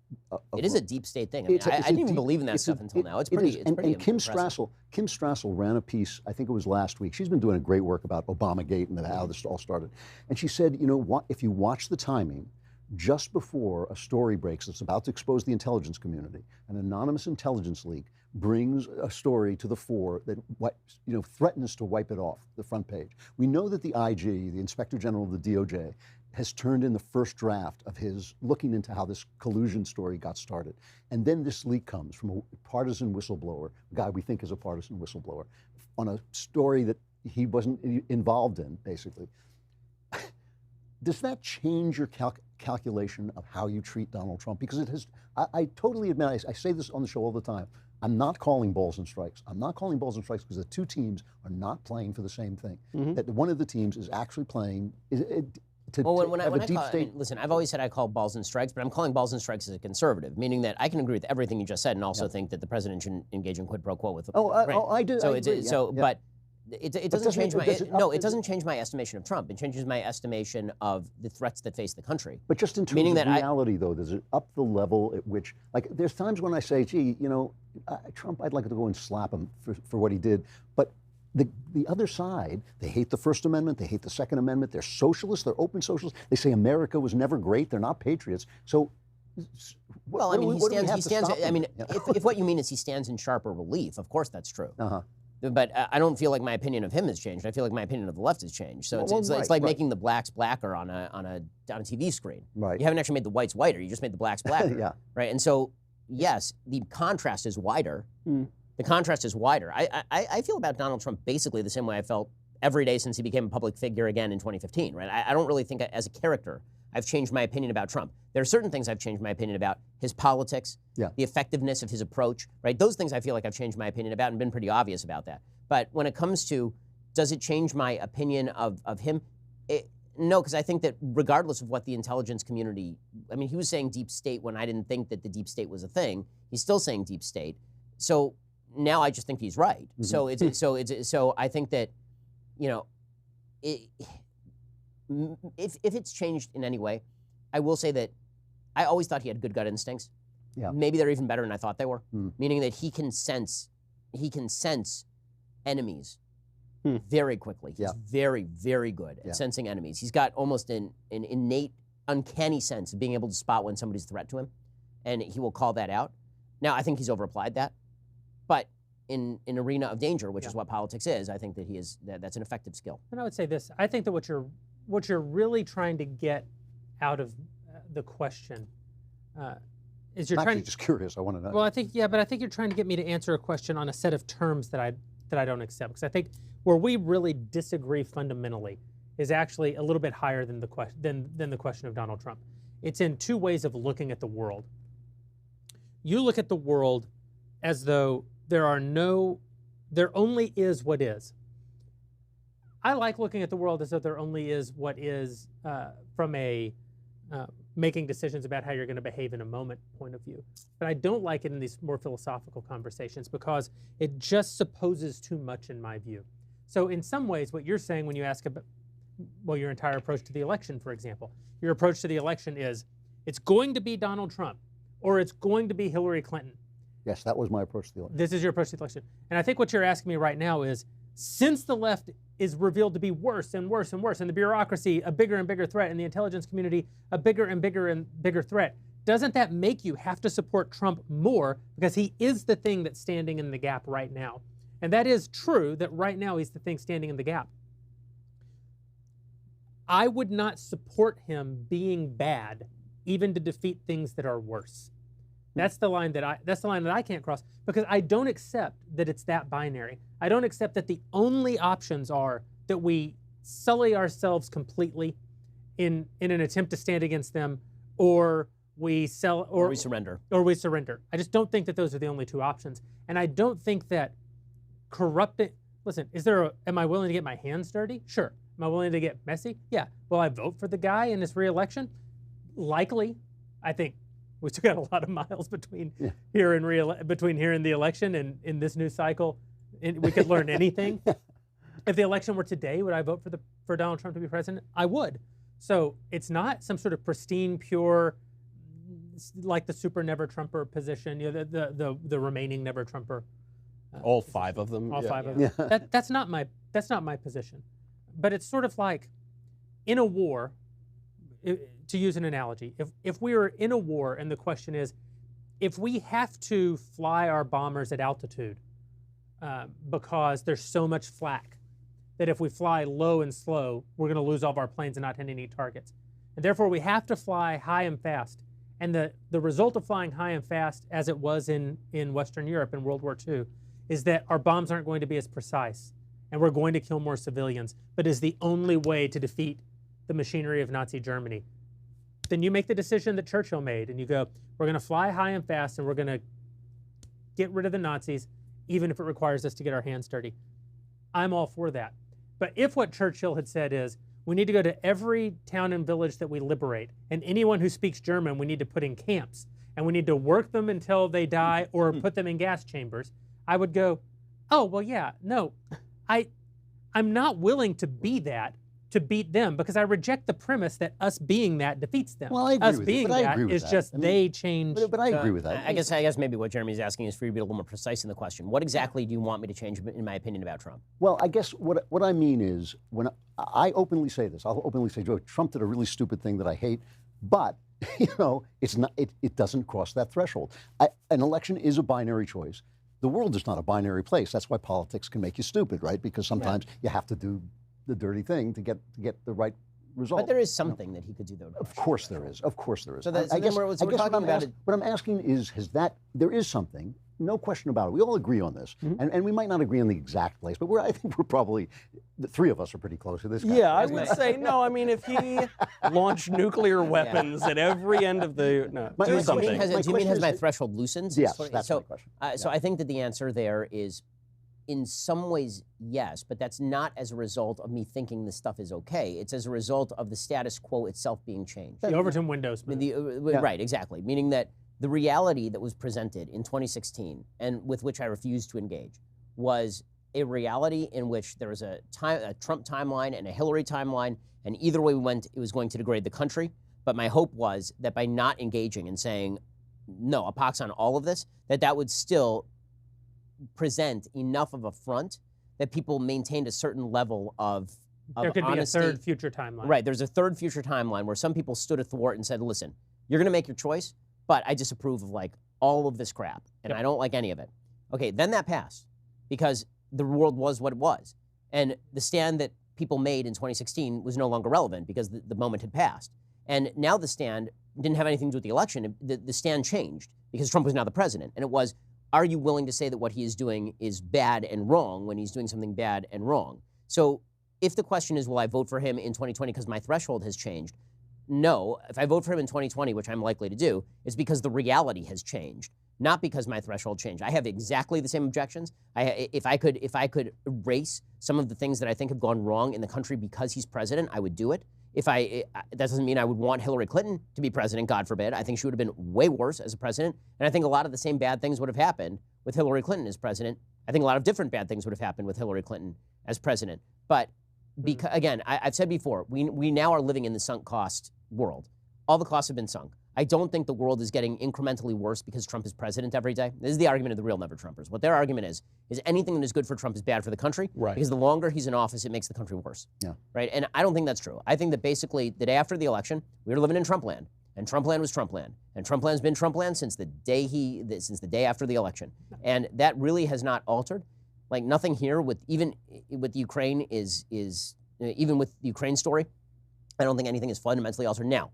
It is a deep state thing. I mean, I didn't even believe in that stuff until now. It's pretty. It's pretty and Kim impressive. Strassel ran a piece, I think it was last week. She's been doing a great work about Obamagate and how this all started. And she said, you know what? If you watch the timing just before a story breaks that's about to expose the intelligence community. An anonymous intelligence leak brings a story to the fore that threatens to wipe it off the front page. We know that the IG, the Inspector General of the DOJ, has turned in the first draft of his looking into how this collusion story got started. And then this leak comes from a partisan whistleblower, a guy we think is a partisan whistleblower, on a story that he wasn't involved in, basically. Does that change your calculation of how you treat Donald Trump? Because it has, I totally admit, I say this on the show all the time, I'm not calling balls and strikes. I'm not calling balls and strikes because the two teams are not playing for the same thing. That one of the teams is actually playing listen, I've always said I call balls and strikes, but I'm calling balls and strikes as a conservative, meaning that I can agree with everything you just said, and also think that the president should engage in quid pro quo with. I do. So I agree, but it doesn't change my it doesn't change my estimation of Trump. It changes my estimation of the threats that face the country. But just in terms of reality, though, does it up the level at which, like, there's times when I say, gee, Trump, I'd like to go and slap him for what he did, but the other side, they hate the First Amendment, they hate the Second Amendment, they're socialists, they're open socialists, they say America was never great, they're not patriots. So, he stands. I mean, if what you mean is he stands in sharper relief, of course that's true. But I don't feel like my opinion of him has changed. I feel like my opinion of the left has changed. So it's like making the blacks blacker on a TV screen. Right. You haven't actually made the whites whiter. You just made the blacks blacker. Right. And so yes, the contrast is wider. The contrast is wider. I feel about Donald Trump basically the same way I felt every day since he became a public figure again in 2015. Right. I don't really think as a character I've changed my opinion about Trump. There are certain things I've changed my opinion about: his politics, the effectiveness of his approach, right? Those things I feel like I've changed my opinion about and been pretty obvious about that. But when it comes to, does it change my opinion of him? No, because I think that regardless of what the intelligence community, I mean, he was saying deep state when I didn't think that the deep state was a thing. He's still saying deep state. So now I just think he's right. So so I think that, if it's changed in any way, I will say that I always thought he had good gut instincts. Maybe they're even better than I thought they were. Meaning that he can sense enemies very quickly. He's very, very good at sensing enemies. He's got almost an innate, uncanny sense of being able to spot when somebody's a threat to him, and he will call that out. Now, I think he's overapplied that, but in an arena of danger, which is what politics is, I think that that's an effective skill. And I would say this: I think that what you're really trying to get out of the question is you're trying. Just curious. I want to know. Well, I think but I think you're trying to get me to answer a question on a set of terms that I don't accept, because I think where we really disagree fundamentally is actually a little bit higher than the question of Donald Trump. It's in two ways of looking at the world. You look at the world as though there only is what is. I like looking at the world as though there only is what is from a making decisions about how you're going to behave in a moment point of view. But I don't like it in these more philosophical conversations because it just supposes too much in my view. So in some ways, what you're saying when you ask about, well, your entire approach to the election, for example, your approach to the election is it's going to be Donald Trump or it's going to be Hillary Clinton. Yes, that was my approach to the election. This is your approach to the election. And I think what you're asking me right now is, since the left is revealed to be worse and worse and worse, and the bureaucracy a bigger and bigger threat, and the intelligence community a bigger and bigger threat, doesn't that make you have to support Trump more because he is the thing that's standing in the gap right now? And that is true, that right now he's the thing standing in the gap. I would not support him being bad even to defeat things that are worse. That's the line that I can't cross, because I don't accept that it's that binary. I don't accept that the only options are that we sully ourselves completely in an attempt to stand against them, or we surrender. I just don't think that those are the only two options. And I don't think that corrupting, listen, am I willing to get my hands dirty? Sure. Am I willing to get messy? Yeah. Will I vote for the guy in this re-election? Likely. I think we still got a lot of miles between here and the election and in this new cycle. We could learn anything. If the election were today, would I vote for Donald Trump to be president? I would. So it's not some sort of pristine, pure, like the super never Trumper position. The remaining never Trumper. All five of them. All five of them. That's not my position. But it's sort of like in a war. to use an analogy, if we were in a war and the question is, if we have to fly our bombers at altitude because there's so much flak that if we fly low and slow, we're going to lose all of our planes and not hit any targets. And therefore, we have to fly high and fast. And the result of flying high and fast, as it was in Western Europe in World War II, is that our bombs aren't going to be as precise, and we're going to kill more civilians, but is the only way to defeat the machinery of Nazi Germany. Then you make the decision that Churchill made, and you go, we're going to fly high and fast, and we're going to get rid of the Nazis, even if it requires us to get our hands dirty. I'm all for that. But if what Churchill had said is, we need to go to every town and village that we liberate, and anyone who speaks German, we need to put in camps, and we need to work them until they die or put them in gas chambers, I would go, oh, well, yeah, no, I'm not willing to be that to beat them, because I reject the premise that us being that defeats them. Well, I agree us with being you, but I that agree with is that. just I mean, they change. But I agree with that. I guess maybe what Jeremy's asking is for you to be a little more precise in the question. What exactly do you want me to change, in my opinion, about Trump? Well, I guess what I mean is, when I openly say this, I'll openly say, Joe, Trump did a really stupid thing that I hate, but it's not. It doesn't cross that threshold. An election is a binary choice. The world is not a binary place. That's why politics can make you stupid, right? Because sometimes you have to do the dirty thing to get the right result. But there is something that he could do, though. Of course there is. Of course there is. So we're talking about it. What I'm asking is, there is something, no question about it. We all agree on this, and we might not agree on the exact place, but I think we're probably, the three of us are pretty close to this guy. Yeah, I would say no. I mean, if he launched nuclear weapons at every end of the do something. Do you mean has my threshold loosened? Yes, that's my question. So I think that the answer there is, in some ways, yes, but that's not as a result of me thinking this stuff is okay. It's as a result of the status quo itself being changed. The Overton windows. Right, exactly. Meaning that the reality that was presented in 2016, and with which I refused to engage, was a reality in which there was a Trump timeline and a Hillary timeline, and either way we went, it was going to degrade the country. But my hope was that by not engaging and saying, no, a pox on all of this, that would still present enough of a front that people maintained a certain level of there could honesty. Be a third future timeline. Right, there's a third future timeline where some people stood athwart and said, listen, you're going to make your choice, but I disapprove of all of this crap, and I don't like any of it. Okay, then that passed, because the world was what it was. And the stand that people made in 2016 was no longer relevant because the moment had passed. And now the stand didn't have anything to do with the election. The stand changed because Trump was now the president. And it was, are you willing to say that what he is doing is bad and wrong when he's doing something bad and wrong? So if the question is, will I vote for him in 2020 because my threshold has changed? No. If I vote for him in 2020, which I'm likely to do, it's because the reality has changed, not because my threshold changed. I have exactly the same objections. If I could erase some of the things that I think have gone wrong in the country because he's president, I would do it. That doesn't mean I would want Hillary Clinton to be president, God forbid. I think she would have been way worse as a president. And I think a lot of the same bad things would have happened with Hillary Clinton as president. I think a lot of different bad things would have happened with Hillary Clinton as president. But again, I've said before, we now are living in the sunk cost world. All the costs have been sunk. I don't think the world is getting incrementally worse because Trump is president every day. This is the argument of the real never-Trumpers. What their argument is anything that is good for Trump is bad for the country. Right. Because the longer he's in office, it makes the country worse. Yeah. Right? And I don't think that's true. I think that basically the day after the election, we were living in Trump land. And Trump land was Trump land. And Trump land's been Trump land since the day after the election. And that really has not altered. Like nothing here even with Ukraine even with the Ukraine story, I don't think anything is fundamentally altered. Now,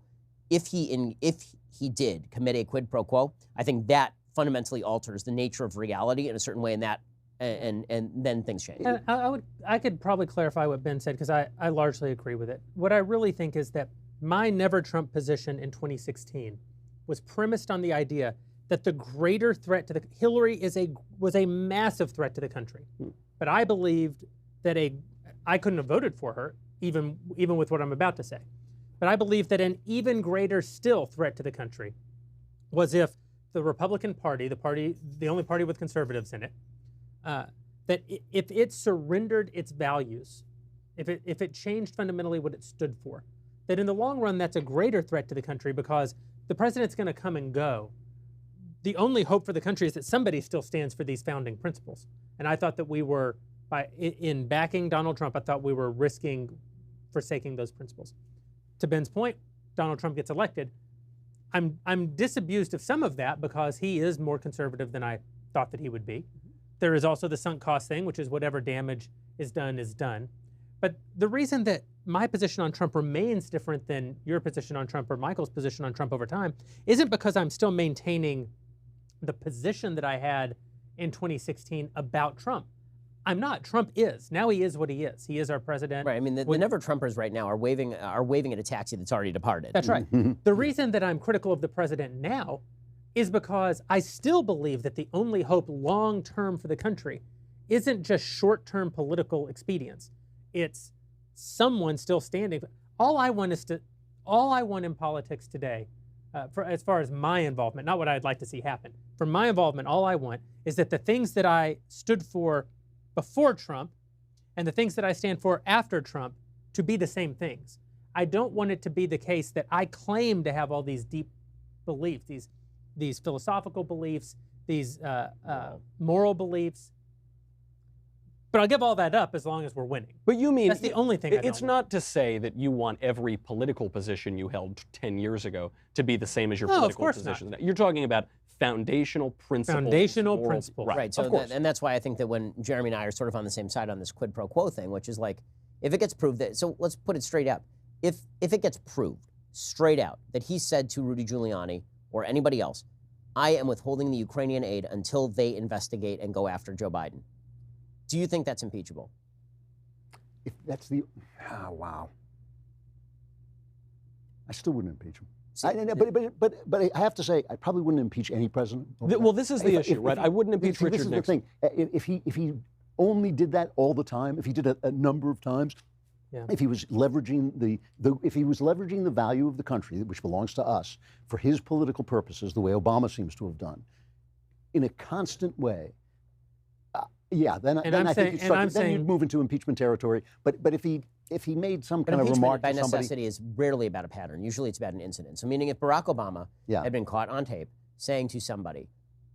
if he did commit a quid pro quo, I think that fundamentally alters the nature of reality in a certain way, and then things change. And I could probably clarify what Ben said, because I largely agree with it. What I really think is that my never Trump position in 2016 was premised on the idea that the greater threat to Hillary was a massive threat to the country. But I believed that I couldn't have voted for her, even with what I'm about to say. But I believe that an even greater still threat to the country was if the Republican Party, the only party with conservatives in it, that if it surrendered its values, if it changed fundamentally what it stood for, that in the long run that's a greater threat to the country, because the president's going to come and go. The only hope for the country is that somebody still stands for these founding principles. And I thought that we were, in backing Donald Trump, I thought we were risking forsaking those principles. To Ben's point, Donald Trump gets elected. I'm disabused of some of that because he is more conservative than I thought that he would be. There is also the sunk cost thing, which is whatever damage is done is done. But the reason that my position on Trump remains different than your position on Trump or Michael's position on Trump over time isn't because I'm still maintaining the position that I had in 2016 about Trump. I'm not. Trump is. Now he is what he is. He is our president. Right. I mean, the never-Trumpers right now are waving at a taxi that's already departed. That's right. The reason that I'm critical of the president now is because I still believe that the only hope long-term for the country isn't just short-term political expedience. It's someone still standing. All I want in politics today, as far as my involvement, not what I'd like to see happen. For my involvement, all I want is that the things that I stood for before Trump and the things that I stand for after Trump to be the same things. I don't want it to be the case that I claim to have all these deep beliefs, these philosophical beliefs, these moral beliefs. But I'll give all that up as long as we're winning. But you mean that's the only thing I don't It's not to say that you want every political position you held 10 years ago to be the same as your political position. Not. You're talking about foundational principles. Foundational principles. Right. So and that's why I think that when Jeremy and I are sort of on the same side on this quid pro quo thing, which is like, if it gets proved that, so let's put it straight out. If it gets proved straight out that he said to Rudy Giuliani or anybody else, I am withholding the Ukrainian aid until they investigate and go after Joe Biden. Do you think that's impeachable? If that's the, wow. I still wouldn't impeach him. But I have to say, I probably wouldn't impeach any president. Well, this is the issue, right? I wouldn't impeach Richard Nixon. This is the thing. If he only did that all the time, if he did it a number of times, if he was leveraging the value of the country, which belongs to us, for his political purposes, the way Obama seems to have done, in a constant way, then I think you'd move into impeachment territory. But if he made some kind of remark by to somebody, necessity is rarely about a pattern. Usually it's about an incident. So meaning if Barack Obama had been caught on tape saying to somebody,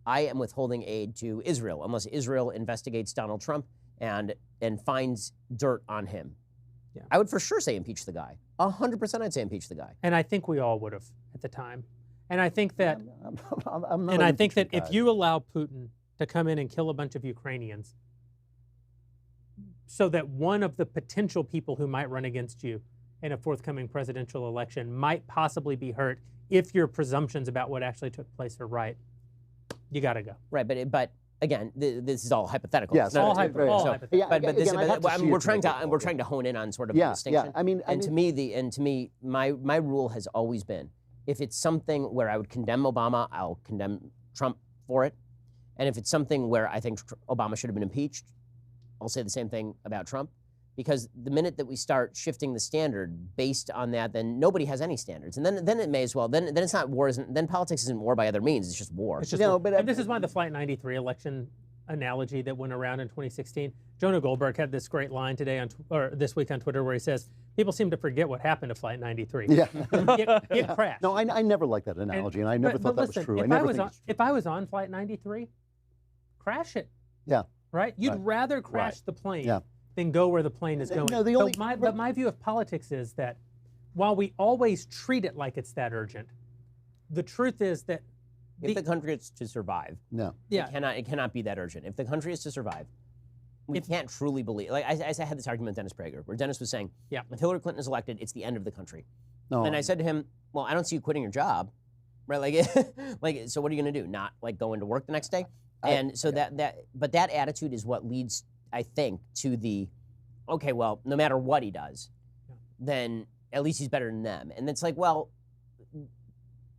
I am withholding aid to Israel unless Israel investigates Donald Trump and finds dirt on him, I would for sure say impeach the guy. 100% I'd say impeach the guy. And I think we all would have at the time. And I think that I'm not I think that if you allow Putin to come in and kill a bunch of Ukrainians so that one of the potential people who might run against you in a forthcoming presidential election might possibly be hurt if your presumptions about what actually took place are right, you got to go. Right, but again, this is all hypothetical. Yes, all hypothetical. We're trying to hone in on sort of a distinction. To me, my rule has always been, if it's something where I would condemn Obama, I'll condemn Trump for it. And if it's something where I think Obama should have been impeached, I'll say the same thing about Trump. Because the minute that we start shifting the standard based on that, then nobody has any standards. And then it may as well, then it's not war, then politics isn't war by other means, it's just war. It's just war. And this is why the Flight 93 election analogy that went around in 2016, Jonah Goldberg had this great line today or this week on Twitter where he says, people seem to forget what happened to Flight 93. Yeah. It crashed. No, I never liked that analogy, and I never thought that was true. If I was on Flight 93, crash it. Yeah. Right? You'd rather crash the plane than go where the plane is going. No, but my view of politics is that while we always treat it like it's that urgent, the truth is that if the country is to survive, it cannot be that urgent. If the country is to survive, we can't truly believe. Like I had this argument with Dennis Prager, where Dennis was saying, if Hillary Clinton is elected, it's the end of the country. No. And I said to him, well, I don't see you quitting your job, right? Like, so what are you going to do? Not like go into work the next day? But that attitude is what leads, I think, to the, okay, well, no matter what he does, then at least he's better than them. And it's like, well,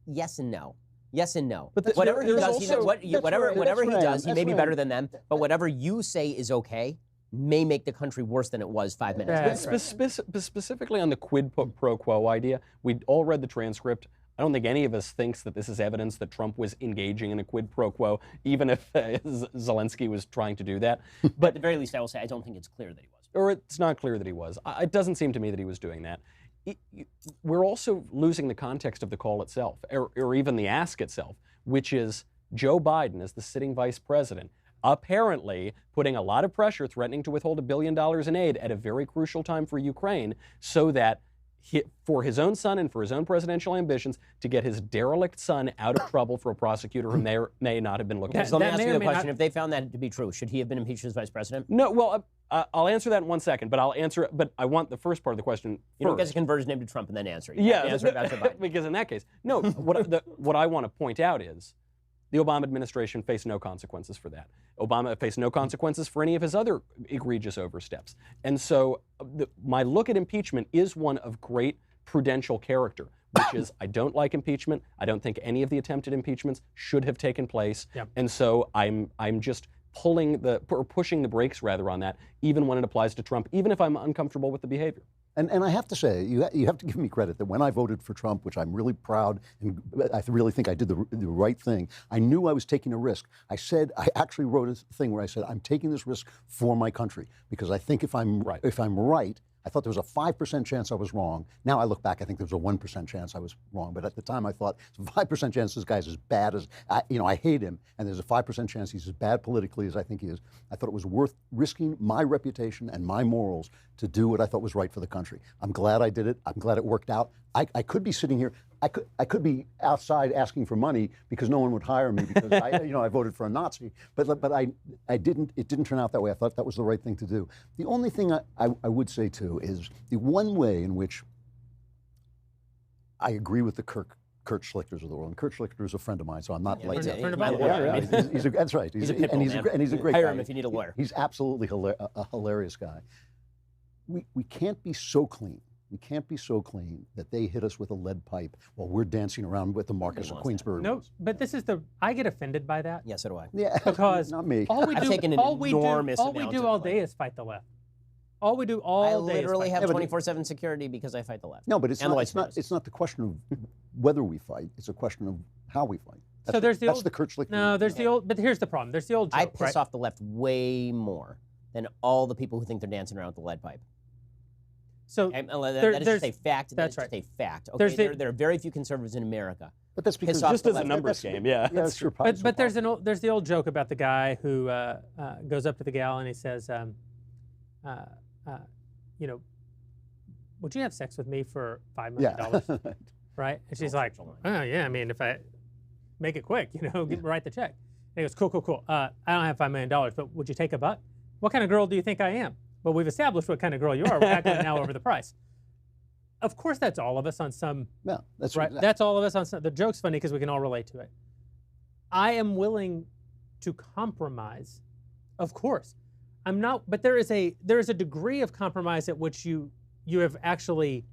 yes and no. Yes and no. But whatever he does, he may be better than them. But whatever you say is okay may make the country worse than it was 5 minutes ago. Specifically on the quid pro quo idea, we all read the transcript. I don't think any of us thinks that this is evidence that Trump was engaging in a quid pro quo, even if Zelensky was trying to do that. But at the very least, I will say I don't think it's clear that he was. Or it's not clear that he was. It doesn't seem to me that he was doing that. We're also losing the context of the call itself, or even the ask itself, which is Joe Biden as the sitting vice president, apparently putting a lot of pressure, threatening to withhold $1 billion in aid at a very crucial time for Ukraine, so that for his own son and for his own presidential ambitions to get his derelict son out of trouble for a prosecutor who may or may not have been looking. So let me That ask may you or the may question. not- If they found that to be true, should he have been impeached as vice president? No, well, I'll answer that in 1 second, but I'll answer it. But I want the first part of the question You don't get first. to convert his name to Trump and then answer. You Yeah, have to answer about Joe Biden. because in that case, no. What I want to point out is the Obama administration faced no consequences for that. Obama faced no consequences for any of his other egregious oversteps. And so my look at impeachment is one of great prudential character, which is I don't like impeachment. I don't think any of the attempted impeachments should have taken place. Yep. And so I'm just pushing the brakes rather on that, even when it applies to Trump, even if I'm uncomfortable with the behavior. And I have to say, you have to give me credit that when I voted for Trump, which I'm really proud and I really think I did the right thing, I knew I was taking a risk. I actually wrote a thing where I said, I'm taking this risk for my country because I think if I'm right, I thought there was a 5% chance I was wrong. Now I look back, I think there's a 1% chance I was wrong. But at the time I thought, there's a 5% chance this guy's as bad as, I hate him, and there's a 5% chance he's as bad politically as I think he is. I thought it was worth risking my reputation and my morals to do what I thought was right for the country. I'm glad I did it. I'm glad it worked out. I could be sitting here, I could be outside asking for money because no one would hire me because I voted for a Nazi. But I didn't. It didn't turn out that way. I thought that was the right thing to do. The only thing I would say too is the one way in which I agree with the Kurt Schlichters of the world. And Kurt Schlichter is a friend of mine, so I'm not like friend of my mine. lawyer. that's right. He's a pit bull, and he's a great Hire guy. him if you need a lawyer. He's absolutely a hilarious guy. We can't be so clean. We can't be so clean that they hit us with a lead pipe while we're dancing around with the Marquess of Queensberry. No, but this is I get offended by that. Yes, so do I. Yeah, Because not me. all we I've do, taken an all we enormous do, all we amount do of all blame. day is fight the left. All we do all I day literally is have fight. 24/7 security because I fight the left. No, but it's And the not. white It's not. supremacists. It's not the question of whether we fight. It's a question of how we fight. That's So there's the that's old. the Kurt Schlichter. No, there's the old. But here's the problem. There's the old joke, I piss right? off the left way more than all the people who think they're dancing around with the lead pipe. So That is there's- just a fact. that's That is right. just a fact. There's Okay, the- there are very few conservatives in America. But that's because Piss off Just the as a left. numbers game, yeah. Yeah, that's your but there's the old joke about the guy who goes up to the gal and he says, would you have sex with me for $5 million? Yeah. Right? And she's like, oh yeah, I mean, if I make it quick, write the check. And he goes, cool. I don't have $5 million, but would you take $1? What kind of girl do you think I am? Well, we've established what kind of girl you are. We're not going now over the price. Of course, that's all of us on some. Yeah, that's right. That's all of us on some. The joke's funny because we can all relate to it. I am willing to compromise, of course. I'm not, but there is a degree of compromise at which you have actually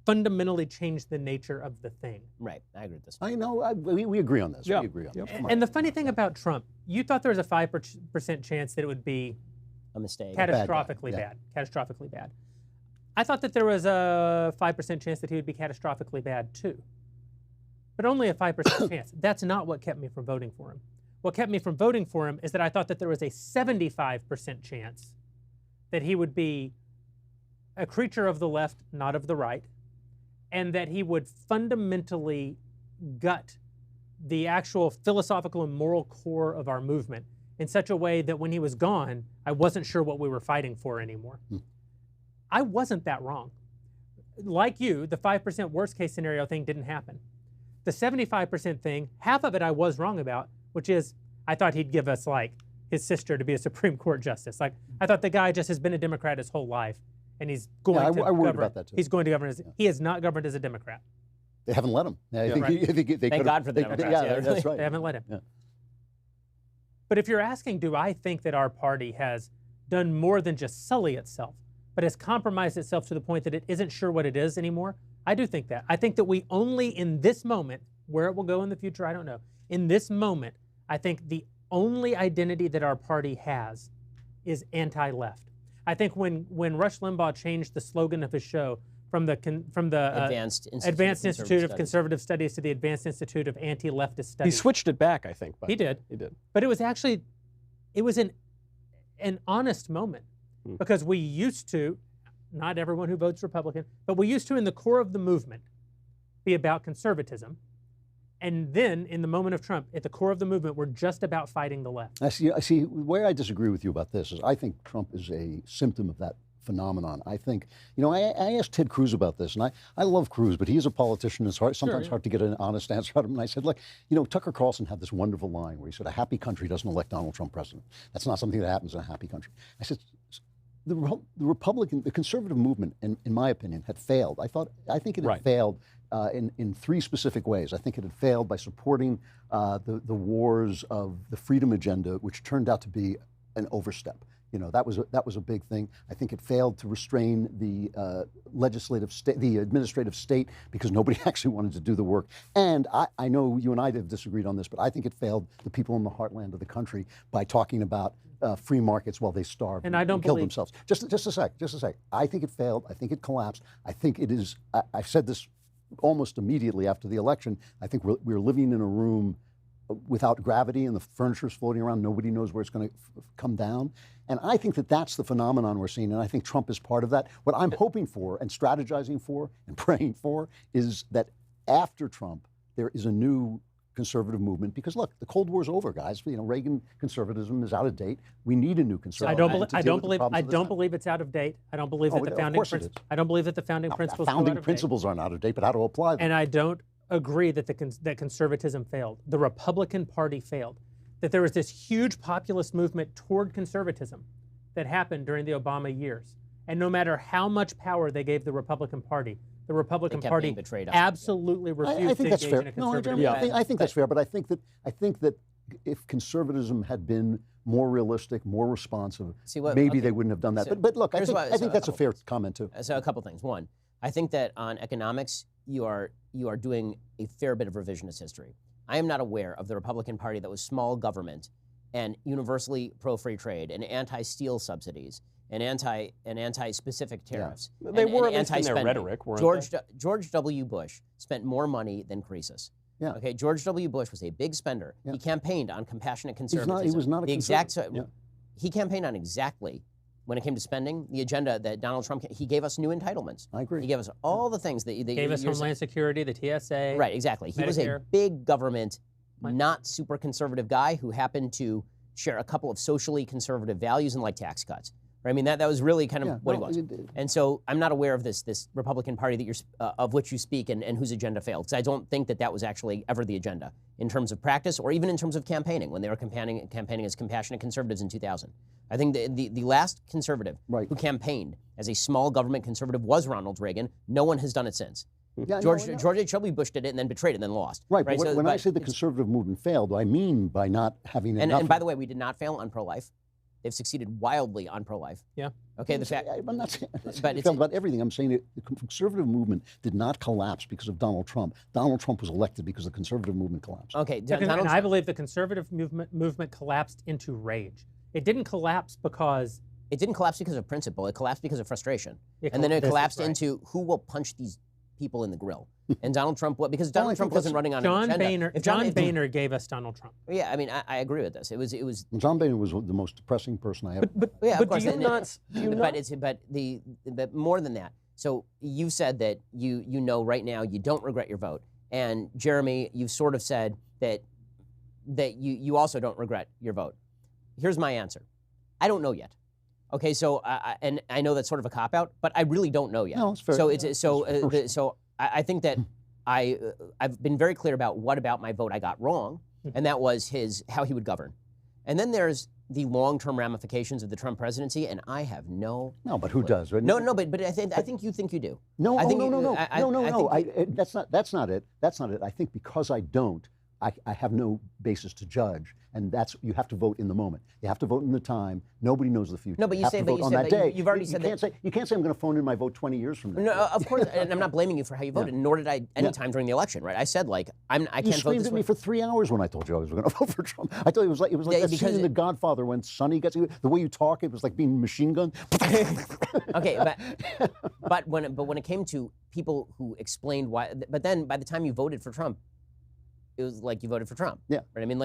fundamentally changed the nature of the thing. Right, I agree with this. I know. We agree on this. Yeah. We agree on this. Come on. And the funny thing about Trump, you thought there was a 5% chance that it would be A mistake. catastrophically yeah. bad. Catastrophically bad. I thought that there was a 5% chance that he would be catastrophically bad too. But only a 5% chance. That's not what kept me from voting for him. What kept me from voting for him is that I thought that there was a 75% chance that he would be a creature of the left, not of the right, and that he would fundamentally gut the actual philosophical and moral core of our movement in such a way that when he was gone, I wasn't sure what we were fighting for anymore. I wasn't that wrong. Like you, the 5% worst case scenario thing didn't happen. The 75% thing, half of it I was wrong about, which is I thought he'd give us like his sister to be a Supreme Court justice. Like I thought the guy just has been a Democrat his whole life, and he's going to I worried govern. about that too. He's going to govern as he has not governed as a Democrat. They haven't let him. I think Right. they Thank could've- God for the they- Democrats, Yeah, yeah, that's really. right. They haven't let him. Yeah. But if you're asking, do I think that our party has done more than just sully itself, but has compromised itself to the point that it isn't sure what it is anymore? I do think that. I think that we only in this moment, where it will go in the future, I don't know. In this moment, I think the only identity that our party has is anti-left. I think when Rush Limbaugh changed the slogan of his show from the Advanced Institute of Conservative Studies to the Advanced Institute of Anti-Leftist He Studies. switched it back, I think. But He did. He did. But it was actually, it was an honest moment because we used to, not everyone who votes Republican, but we used to in the core of the movement be about conservatism. And then in the moment of Trump, at the core of the movement, we're just about fighting the left. I see. Where I disagree with you about this is I think Trump is a symptom of that phenomenon. I think, I asked Ted Cruz about this, and I love Cruz, but he's a politician. It's sometimes hard to get an honest answer out of him. And I said, look, Tucker Carlson had this wonderful line where he said, a happy country doesn't elect Donald Trump president. That's not something that happens in a happy country. I said, the conservative movement, in my opinion, had failed. I think it had failed in three specific ways. I think it had failed by supporting the wars of the freedom agenda, which turned out to be an overstep. That was a big thing. I think it failed to restrain the the administrative state, because nobody actually wanted to do the work. And I know you and I have disagreed on this, but I think it failed the people in the heartland of the country by talking about free markets while they starved and killed themselves. Just a sec. I think it failed. I think it collapsed. I think it is. I said this almost immediately after the election. I think we're living in a room without gravity, and the furniture's floating around. Nobody knows where it's going to come down. And I think that that's the phenomenon we're seeing, and I think Trump is part of that. What I'm hoping for and strategizing for and praying for is that after Trump, there is a new conservative movement, because look, the Cold War's over, guys. Reagan conservatism is out of date. We need a new conservative. I don't believe it's out of date. I don't believe that the founding principles. Founding principles aren't out of date, but how to apply them. And I don't agree that that conservatism failed. The Republican Party failed. That there was this huge populist movement toward conservatism that happened during the Obama years. And no matter how much power they gave the Republican Party absolutely refused to engage in a conservative. I think that's fair, but I think that if conservatism had been more realistic, more responsive, maybe they wouldn't have done that. But look, I think that's a fair comment too. So a couple things. One, I think that on economics, you are doing a fair bit of revisionist history. I am not aware of the Republican Party that was small government and universally pro-free trade and anti-steel subsidies and anti-specific tariffs. Yeah. They were, at least in their rhetoric, weren't they? George W. Bush spent more money than Croesus. Yeah. Okay, George W. Bush was a big spender. Yeah. He campaigned on compassionate conservatism. He was not a conservative. He campaigned on exactly, when it came to spending, the agenda that Donald Trump, he gave us new entitlements. I agree. He gave us all the things that gave us Homeland Security, the TSA. Right, exactly. He was a big government, not super conservative guy who happened to share a couple of socially conservative values and like tax cuts. Right? I mean, that was really kind of what he was. And so I'm not aware of this Republican Party that of which you speak and whose agenda failed, because I don't think that was actually ever the agenda in terms of practice or even in terms of campaigning when they were campaigning as compassionate conservatives in 2000. I think the last conservative who campaigned as a small government conservative was Ronald Reagan. No one has done it since. Yeah, George H.W. Bush did it and then betrayed it and then lost. Right, but when I say the conservative movement failed, I mean by not having enough. And by the way, we did not fail on pro-life. They've succeeded wildly on pro-life. Yeah. Okay. I'm not saying they failed about everything. I'm saying the conservative movement did not collapse because of Donald Trump. Donald Trump was elected because the conservative movement collapsed. Okay. And I believe the conservative movement collapsed into rage. It didn't collapse because. It didn't collapse because of principle. It collapsed because of frustration. And then it collapsed into who will punch these people in the grill. And Donald Trump, because Donald Trump wasn't running on an agenda. John Boehner gave us Donald Trump. Yeah, I mean, I agree with this. It was. John Boehner was the most depressing person I ever. But do you not? But more than that. So you said that you know right now you don't regret your vote, and Jeremy, you've sort of said that you also don't regret your vote. Here's my answer. I don't know yet. Okay, so and I know that's sort of a cop-out, but I really don't know yet. No, it's fair. So I think that I've been very clear about what about my vote I got wrong, and that was how he would govern. And then there's the long-term ramifications of the Trump presidency, and I have no. No, but who does? Right? No, but I think you think you do. No, That's not it. I think because I don't, I have no basis to judge, and you have to vote in the moment. You have to vote in the time. Nobody knows the future. No, but you've already said that. You can't say I'm going to phone in my vote 20 years from now. No, of course, and I'm not blaming you for how you voted, nor did I any time during the election, right? I said I can't vote this way. You screamed at me for 3 hours when I told you I was going to vote for Trump. I told you it was like that scene in The Godfather when Sonny gets you. The way you talk, it was like being machine gunned. Okay, but when it came to people who explained why, but then by the time you voted for Trump, it was like you voted for Trump. Yeah. Right? I mean,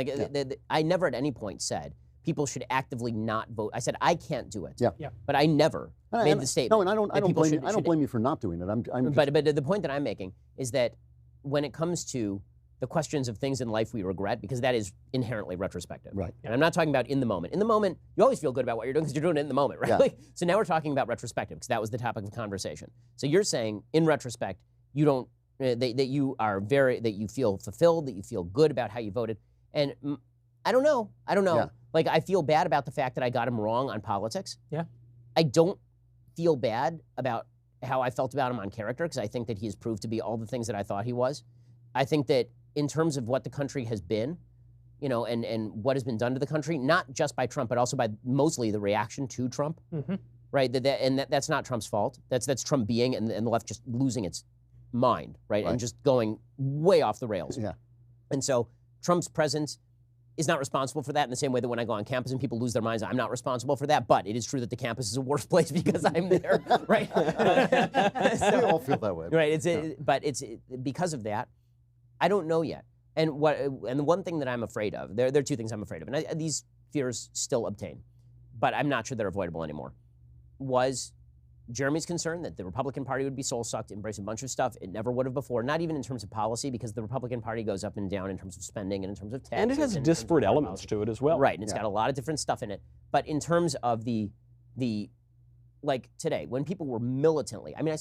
I never at any point said people should actively not vote. I said I can't do it. Yeah. But I never made the statement. No, and I don't blame you for not doing it. But the point that I'm making is that when it comes to the questions of things in life we regret, because that is inherently retrospective. Right. And I'm not talking about in the moment. In the moment, you always feel good about what you're doing because you're doing it in the moment, right? Yeah. Like, so now we're talking about retrospective because that was the topic of conversation. So you're saying in retrospect, you don't, that you are that you feel fulfilled, that you feel good about how you voted. And I don't know. Yeah. Like, I feel bad about the fact that I got him wrong on politics. Yeah. I don't feel bad about how I felt about him on character, because I think that he has proved to be all the things that I thought he was. I think that in terms of what the country has been, you know, and what has been done to the country, not just by Trump, but also by mostly the reaction to Trump, right? That's not Trump's fault. That's Trump being and the left just losing its mind, right? And just going way off the rails. Yeah. And so Trump's presence is not responsible for that, in the same way that when I go on campus and people lose their minds, I'm not responsible for that. But it is true that the campus is a worse place because I'm there, right? We all feel that way. Right. But it's because of that. I don't know yet. And the one thing that I'm afraid of, there are two things I'm afraid of, and these fears still obtain, but I'm not sure they're avoidable anymore, was Jeremy's concern that the Republican Party would be soul-sucked, embrace a bunch of stuff it never would have before, not even in terms of policy, because the Republican Party goes up and down in terms of spending and in terms of taxes. And it has disparate elements to it as well. Right, and it's got a lot of different stuff in it. But in terms of the like today, when people were militantly, I mean,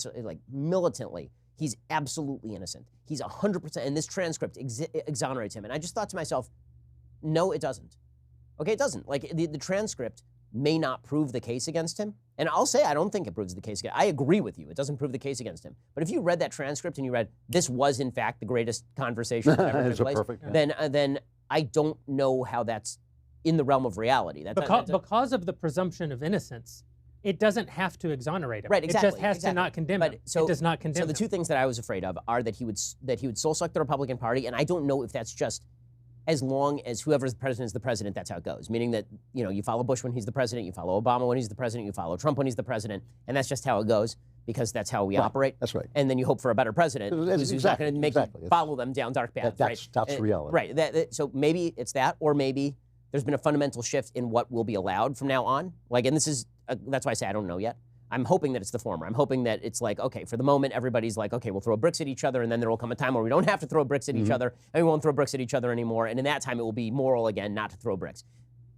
militantly, he's absolutely innocent. He's 100%, and this transcript exonerates him. And I just thought to myself, no, it doesn't. Okay, it doesn't. Like, the transcript may not prove the case against him. And I'll say I don't think it proves the case against him. I agree with you. It doesn't prove the case against him. But if you read that transcript and you read, this was, in fact, the greatest conversation that ever took place, perfect, then I don't know how that's in the realm of reality. Because of the presumption of innocence, it doesn't have to exonerate him. Right, exactly. It just has to not condemn him. It does not condemn him. So the two things that I was afraid of are that he would soul-suck the Republican Party, and I don't know if that's just as long as whoever's the president is the president, that's how it goes. Meaning that, you know, you follow Bush when he's the president, you follow Obama when he's the president, you follow Trump when he's the president, and that's just how it goes, because that's how we operate. That's right. And then you hope for a better president who's not going to make you follow them down dark paths. That's reality. Right. So maybe it's that, or maybe there's been a fundamental shift in what will be allowed from now on. Like, and this is, that's why I say I don't know yet. I'm hoping that it's the former. I'm hoping that it's like, okay, for the moment, everybody's like, okay, we'll throw bricks at each other, and then there will come a time where we don't have to throw bricks at each other, and we won't throw bricks at each other anymore, and in that time, it will be moral again not to throw bricks.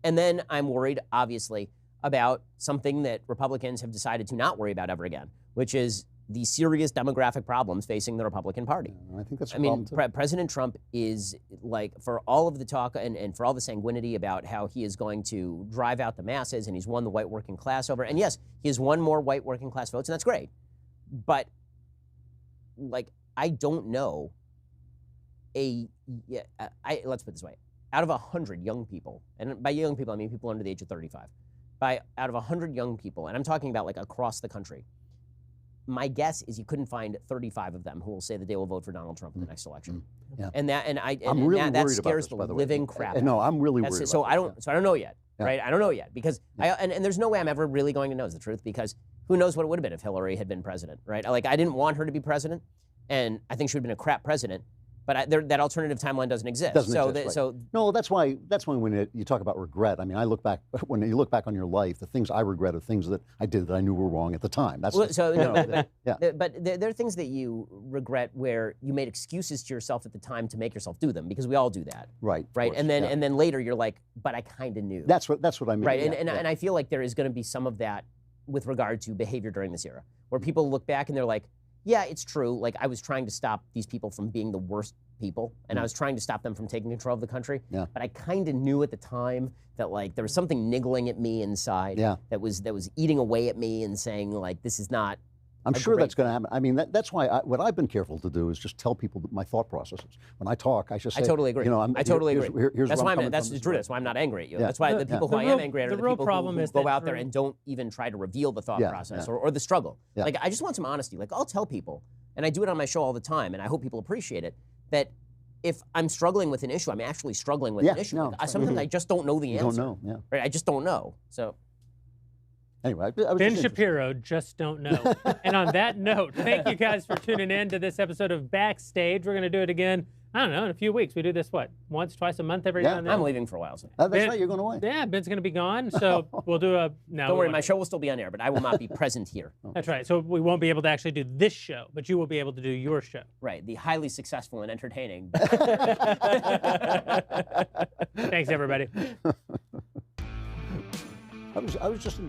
And then I'm worried, obviously, about something that Republicans have decided to not worry about ever again, which is the serious demographic problems facing the Republican Party. I think that's a problem too. President Trump is, like, for all of the talk and for all the sanguinity about how he is going to drive out the masses and he's won the white working class over, and yes, he has won more white working class votes, and that's great. But, like, I don't know let's put it this way. Out of 100 young people, and by young people, I mean people under the age of 35, out of 100 young people, and I'm talking about, like, across the country, my guess is you couldn't find 35 of them who will say that they will vote for Donald Trump in the next election. Yeah. And that scares the living crap out of me. No, I'm really worried about this. So I don't know yet, right? I don't know yet, because and there's no way I'm ever really going to know the truth, because who knows what it would have been if Hillary had been president, right? Like, I didn't want her to be president, and I think she would have been a crap president. But that alternative timeline doesn't exist. No, that's why when you talk about regret, I mean, when you look back on your life, the things I regret are things that I did that I knew were wrong at the time. But there are things that you regret where you made excuses to yourself at the time to make yourself do them, because we all do that. Right. Right. And then later you're like, but I kind of knew. That's what I mean. Right. And I feel like there is going to be some of that with regard to behavior during this era, where people look back and they're like, yeah, it's true. Like, I was trying to stop these people from being the worst people, and I was trying to stop them from taking control of the country. Yeah. But I kind of knew at the time that, like, there was something niggling at me inside that was eating away at me and saying, like, this is not. I'm sure that's going to happen. I mean, that's why what I've been careful to do is just tell people my thought processes. When I talk, I just say, I totally agree. You know, I totally agree. That's why that's the truth. That's why I'm not angry at you. That's why the people who I am angry at are the people who go out there and don't even try to reveal the thought process or the struggle. Like, I just want some honesty. Like, I'll tell people, and I do it on my show all the time, and I hope people appreciate it, that if I'm struggling with an issue, I'm actually struggling with an issue. Sometimes I just don't know the answer. You don't know, right? I just don't know. So. Anyway, Ben Shapiro, just don't know. And on that note, thank you guys for tuning in to this episode of Backstage. We're going to do it again I don't know, in a few weeks. We do this, what, once, twice a month every Yeah. now and then? I'm leaving for a while. So. That's Ben- right, you're going away. Yeah, Ben's going to be gone, so we'll do a... No, Don't we worry, won't. my show will still be on air, but I will not be present here. That's right. So we won't be able to actually do this show, but you will be able to do your show. Right, the highly successful and entertaining. Thanks, everybody. I was just